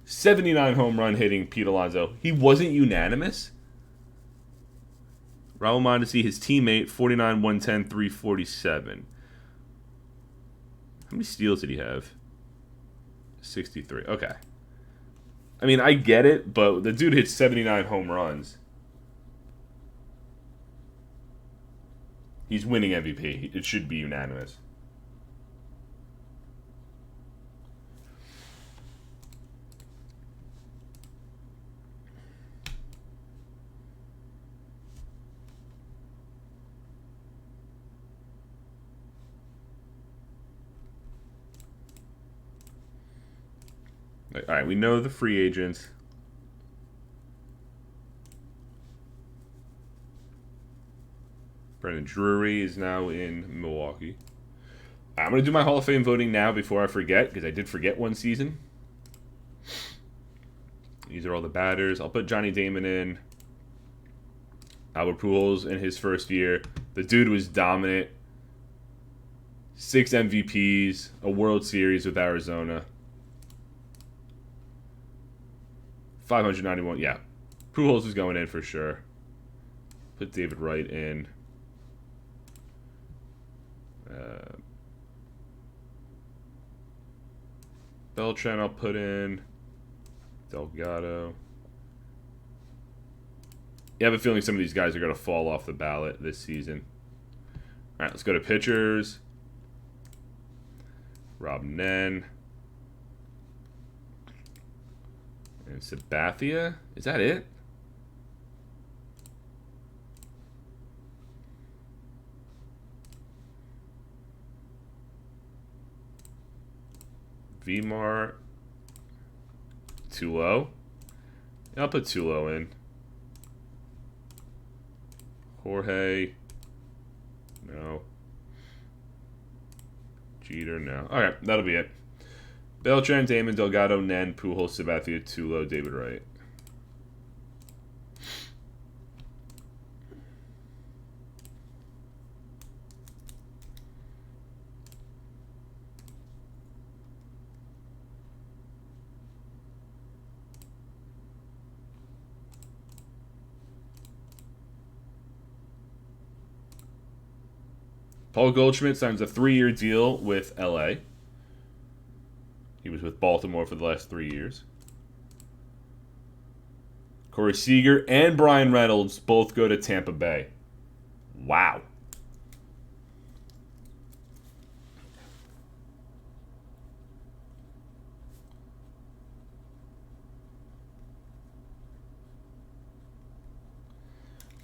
79 home run hitting Pete Alonso. He wasn't unanimous? Raul Mondesi, his teammate, 49, 110, 347. How many steals did he have? 63. Okay. I mean, I get it, but the dude hit 79 home runs. He's winning MVP. It should be unanimous. All right, we know the free agents. Brandon Drury is now in Milwaukee. I'm going to do my Hall of Fame voting now before I forget, because I did forget one season. These are all the batters. I'll put Johnny Damon in. Albert Pujols in his first year. The dude was dominant. 6 MVPs, a World Series with Arizona. 591, yeah. Pujols is going in for sure. Put David Wright in. Beltran I'll put in. Delgado. I have a feeling some of these guys are going to fall off the ballot this season. All right, let's go to pitchers. Rob Nen. And Sabathia? Is that it? Vimar. Tulo. Yeah, I'll put Tulo in. Jorge. No. Jeter, no. Alright, that'll be it. Beltran, Damon, Delgado, Nen, Pujols, Sabathia, Tulo, David Wright. Paul Goldschmidt signs a 3-year deal with LA. He was with Baltimore for the last 3 years. Corey Seager and Bryan Reynolds both go to Tampa Bay. Wow.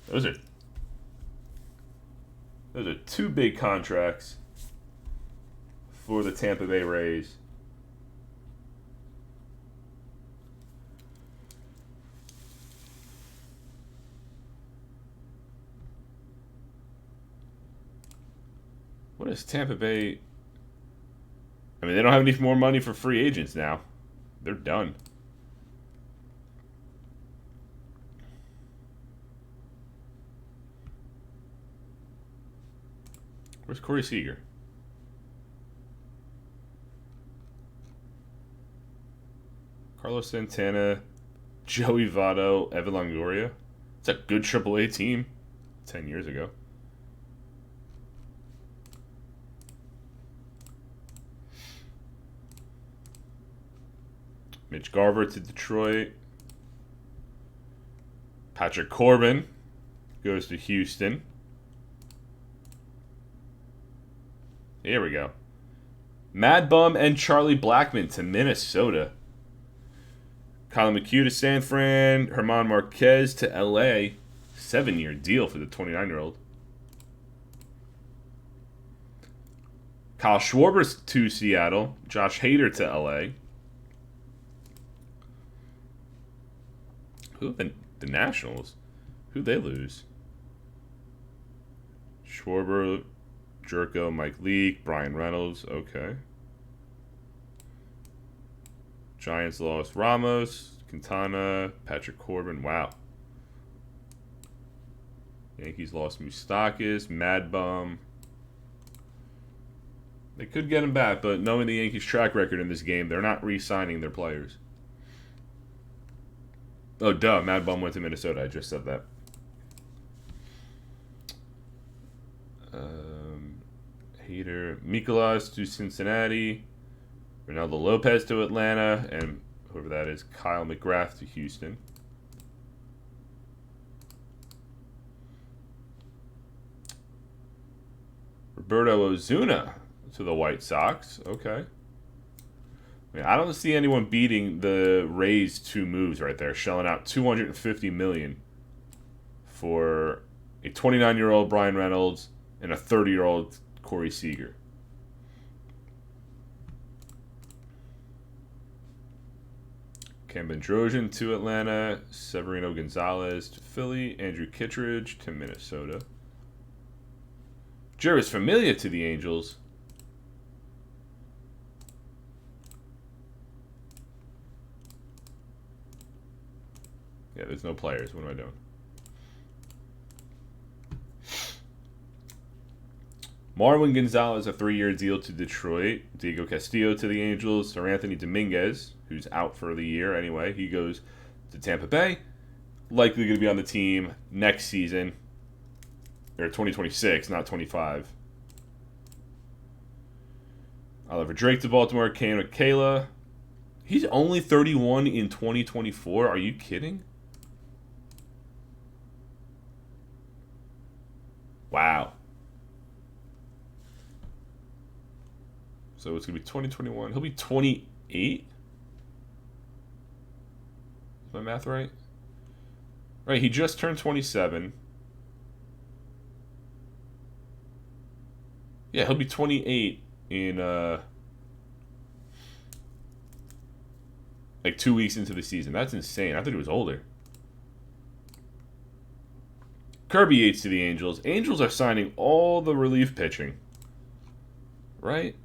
Those are 2 big contracts for the Tampa Bay Rays. What is Tampa Bay? I mean, they don't have any more money for free agents now. They're done. Where's Corey Seager? Carlos Santana, Joey Votto, Evan Longoria. It's a good AAA team 10 years ago. Mitch Garver to Detroit. Patrick Corbin goes to Houston. Here we go. Mad Bum and Charlie Blackmon to Minnesota. Colin McHugh to San Fran. Herman Marquez to LA. 7-year deal for the 29-year-old. Kyle Schwarber to Seattle. Josh Hader to LA. Who have the Nationals? Who'd they lose? Schwarber, Jerko, Mike Leake, Bryan Reynolds. Okay. Giants lost Ramos, Quintana, Patrick Corbin. Wow. Yankees lost Moustakas, Mad Bum. They could get him back, but knowing the Yankees' track record in this game, they're not re-signing their players. Oh, duh. Mad Bum went to Minnesota. I just said that. Hader. Mikolas to Cincinnati. Ronaldo Lopez to Atlanta. And whoever that is, Kyle McGrath to Houston. Roberto Ozuna to the White Sox. Okay. I mean, I don't see anyone beating the Rays' 2 moves right there, shelling out $250 million for a 29-year-old Bryan Reynolds and a 30-year-old Corey Seager. Cam Bedrosian to Atlanta, Severino Gonzalez to Philly, Andrew Kittredge to Minnesota. Jeurys Familia to the Angels. Yeah, there's no players. What am I doing? Marwin Gonzalez, a 3-year deal to Detroit. Diego Castillo to the Angels. Sir Anthony Dominguez, who's out for the year anyway, he goes to Tampa Bay. Likely going to be on the team next season. Or 2026, not 25. Oliver Drake to Baltimore. Kane Kayla. He's only 31 in 2024. Are you kidding? Wow. So it's going to be 2021. He'll be 28? Is my math right? Right, he just turned 27. Yeah, he'll be 28 in like 2 weeks into the season. That's insane. I thought he was older. Kirby Yates to the Angels. Angels are signing all the relief pitching. Right?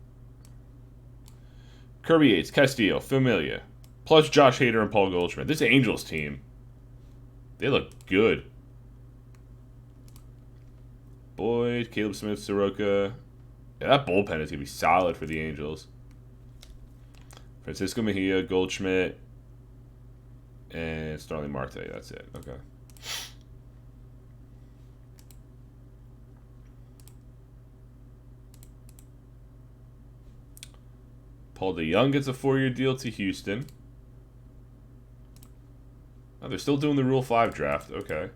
Kirby Yates, Castillo, Familia, plus Josh Hader and Paul Goldschmidt. This Angels team, they look good. Boyd, Caleb Smith, Soroka. Yeah, that bullpen is going to be solid for the Angels. Francisco Mejia, Goldschmidt, and Starling Marte. That's it. Okay. Paul DeYoung gets a 4-year deal to Houston. Oh, they're still doing the Rule 5 draft. Okay.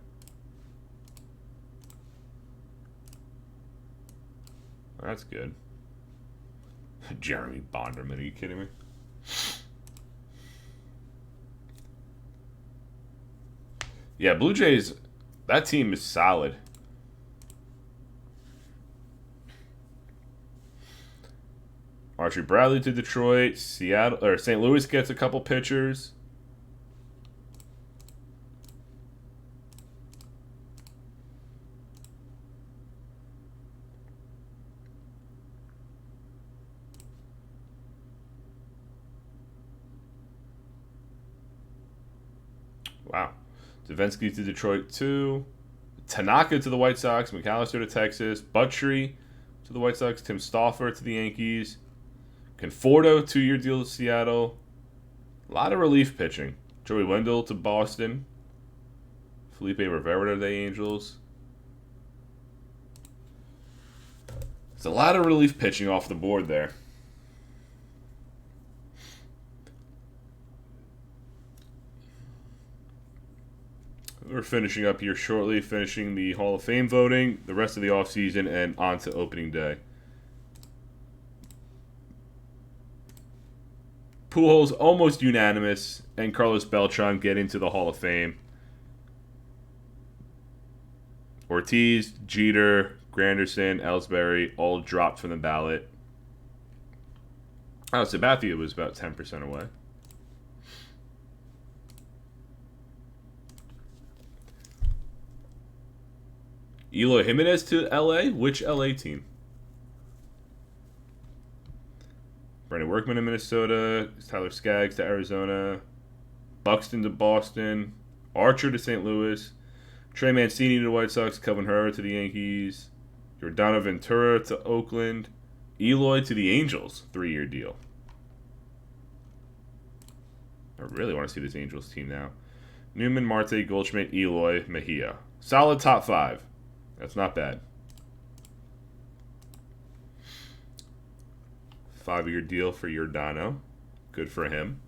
That's good. Jeremy Bonderman, are you kidding me? Yeah, Blue Jays, that team is solid. Archie Bradley to Detroit. Seattle or St. Louis gets a couple pitchers. Wow. Davinsky to Detroit too. Tanaka to the White Sox. McAllister to Texas. Buttrey to the White Sox. Tim Stauffer to the Yankees. Conforto, 2-year deal to Seattle. A lot of relief pitching. Joey Wendell to Boston. Felipe Rivera to the Angels. There's a lot of relief pitching off the board there. We're finishing up here shortly, finishing the Hall of Fame voting, the rest of the offseason, and on to opening day. Pujols almost unanimous, and Carlos Beltran get into the Hall of Fame. Ortiz, Jeter, Granderson, Ellsbury all dropped from the ballot. Oh, Sabathia was about 10% away. Eloy Jimenez to LA? Which LA team? Brandon Workman to Minnesota. Tyler Skaggs to Arizona. Buxton to Boston. Archer to St. Louis. Trey Mancini to the White Sox. Kelvin Herrera to the Yankees. Jordano Ventura to Oakland. Eloy to the Angels. 3-year deal. I really want to see this Angels team now. Newman, Marte, Goldschmidt, Eloy, Mejia. Solid top 5. That's not bad. 5-year deal for Giordano. Good for him.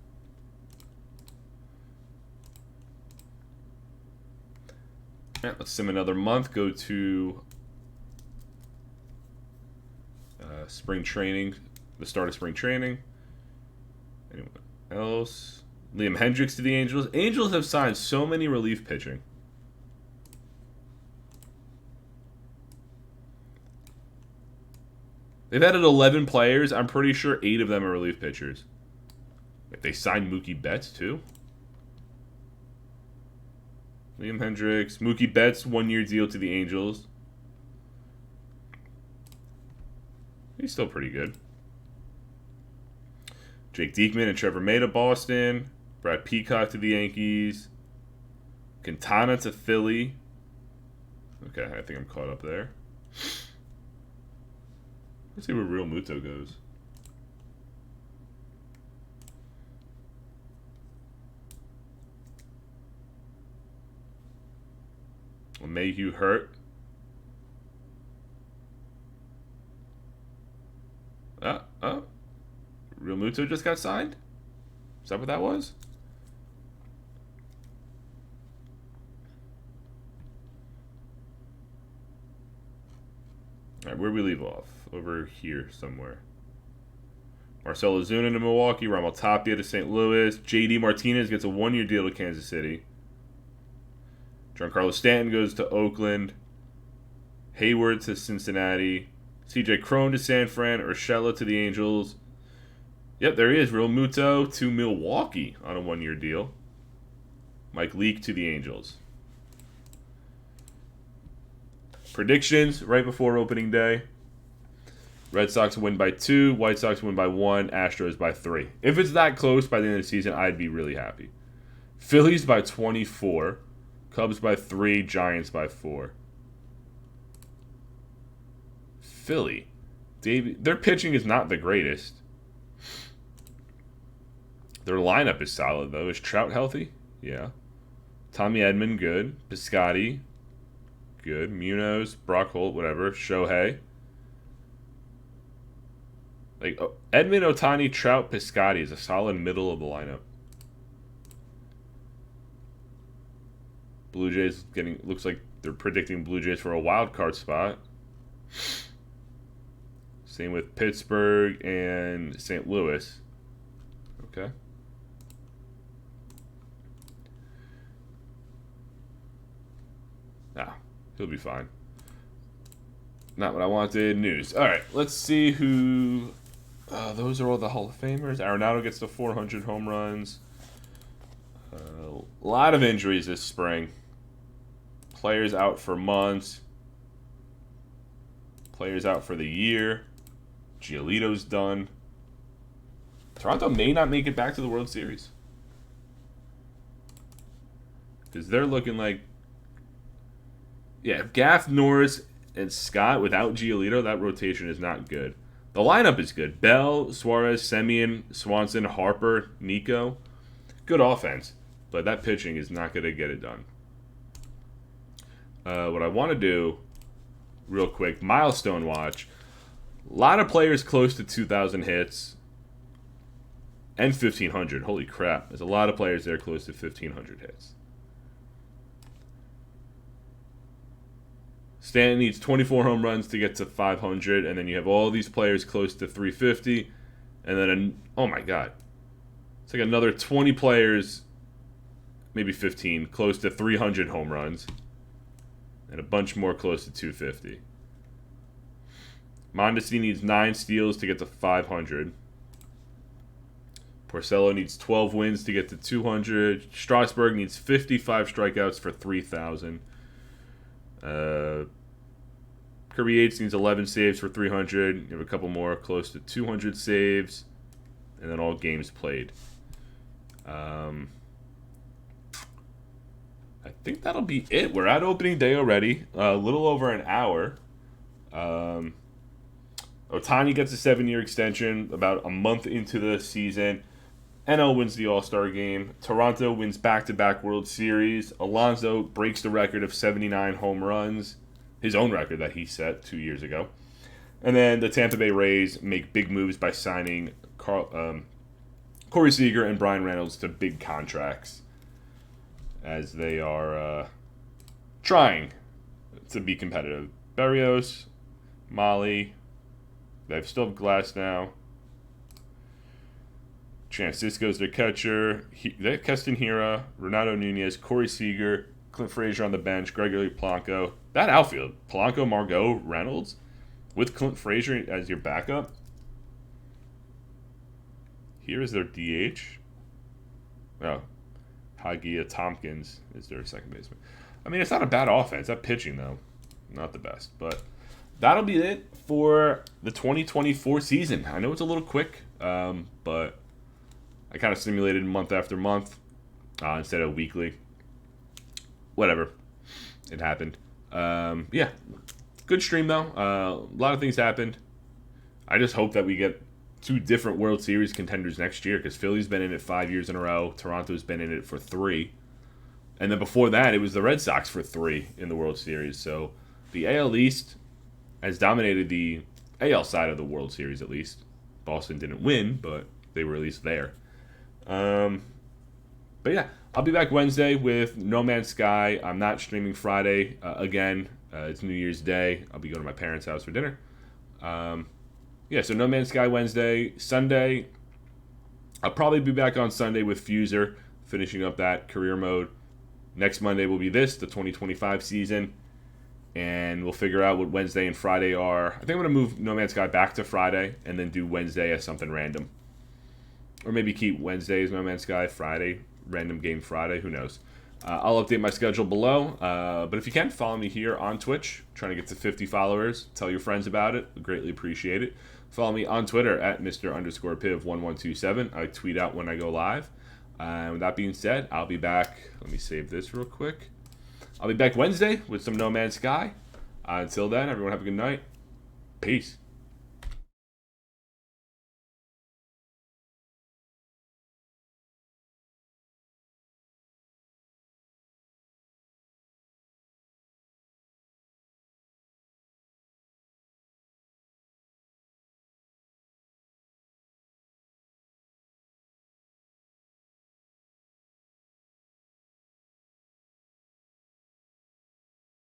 All right, let's sim another month. Go to spring training, the start of spring training. Anyone else? Liam Hendricks to the Angels. Angels have signed so many relief pitching. They've added 11 players. I'm pretty sure 8 of them are relief pitchers. Like they signed Mookie Betts too. Liam Hendricks, Mookie Betts, 1-year deal to the Angels. He's still pretty good. Jake Diekman and Trevor May to Boston. Brad Peacock to the Yankees. Quintana to Philly. Okay, I think I'm caught up there. Let's see where Real Muto goes. Well, Mayhew hurt. Real Muto just got signed? Is that what that was? Alright, where we leave off? Over here somewhere. Marcell Ozuna to Milwaukee. Raimel Tapia to St. Louis. JD Martinez gets a 1-year deal to Kansas City. Giancarlo Stanton goes to Oakland. Hayward to Cincinnati. CJ Cron to San Fran. Urshela to the Angels. Yep, there he is. Real Muto to Milwaukee on a 1-year deal. Mike Leake to the Angels. Predictions right before opening day. Red Sox win by 2. White Sox win by 1. Astros by 3. If it's that close by the end of the season, I'd be really happy. Phillies by 24. Cubs by 3. Giants by 4. Philly. Their pitching is not the greatest. Their lineup is solid, though. Is Trout healthy? Yeah. Tommy Edman, good. Piscotty, good. Munoz, Brock Holt, whatever. Shohei. Like, Edman, Ohtani, Trout, Piscotty is a solid middle of the lineup. Blue Jays looks like they're predicting Blue Jays for a wild card spot. Same with Pittsburgh and St. Louis. Okay. He'll be fine. Not what I wanted. News. All right, let's see who... those are all the Hall of Famers. Arenado gets to 400 home runs. A lot of injuries this spring. Players out for months. Players out for the year. Giolito's done. Toronto may not make it back to the World Series. Because they're looking like... Yeah, Gaff, Norris, and Scott without Giolito, that rotation is not good. The lineup is good. Bell, Suarez, Semien, Swanson, Harper, Nico. Good offense. But that pitching is not going to get it done. What I want to do, real quick, milestone watch. A lot of players close to 2,000 hits and 1,500. Holy crap. There's a lot of players there close to 1,500 hits. Stanton needs 24 home runs to get to 500, and then you have all these players close to 350, and then, oh my god, it's like another 20 players, maybe 15, close to 300 home runs, and a bunch more close to 250. Mondesi needs 9 steals to get to 500. Porcello needs 12 wins to get to 200. Strasburg needs 55 strikeouts for 3,000. Kirby Yates needs 11 saves for 300. You have a couple more close to 200 saves. And then all games played. I think that'll be it. We're at opening day already. A little over an hour. Ohtani gets a 7-year extension about a month into the season. NL wins the All-Star game. Toronto wins back-to-back World Series. Alonso breaks the record of 79 home runs. His own record that he set 2 years ago. And then the Tampa Bay Rays make big moves by signing Corey Seager and Bryan Reynolds to big contracts as they are trying to be competitive. Berrios, Molly, they still have Glass now. Francisco's their catcher. They have Keston Hiura, Renato Nunez, Corey Seager, Clint Frazier on the bench, Gregory Polanco. That outfield, Polanco, Margot, Reynolds, with Clint Frazier as your backup. Here is their DH. Oh, Hagia Tompkins is their second baseman. I mean, it's not a bad offense. That pitching, though, not the best. But that'll be it for the 2024 season. I know it's a little quick, but I kind of simulated month after month instead of weekly. Whatever. It happened. Yeah. Good stream, though. A lot of things happened. I just hope that we get 2 different World Series contenders next year, because Philly's been in it 5 years in a row. Toronto's been in it for 3. And then before that, it was the Red Sox for 3 in the World Series. So the AL East has dominated the AL side of the World Series, at least. Boston didn't win, but they were at least there. But yeah, I'll be back Wednesday with No Man's Sky. I'm not streaming Friday again. It's New Year's Day. I'll be going to my parents' house for dinner. Yeah, so No Man's Sky Wednesday. Sunday, I'll probably be back on Sunday with Fuser, finishing up that career mode. Next Monday will be the 2025 season. And we'll figure out what Wednesday and Friday are. I think I'm going to move No Man's Sky back to Friday and then do Wednesday as something random. Or maybe keep Wednesday as No Man's Sky, Friday, random game Friday, who knows. I'll update my schedule below. But if you can, follow me here on Twitch. Trying to get to 50 followers. Tell your friends about it. Greatly appreciate it. Follow me on Twitter at Mr_Piv1127. I tweet out when I go live. With that being said, I'll be back. Let me save this real quick. I'll be back Wednesday with some No Man's Sky. Until then, everyone have a good night. Peace.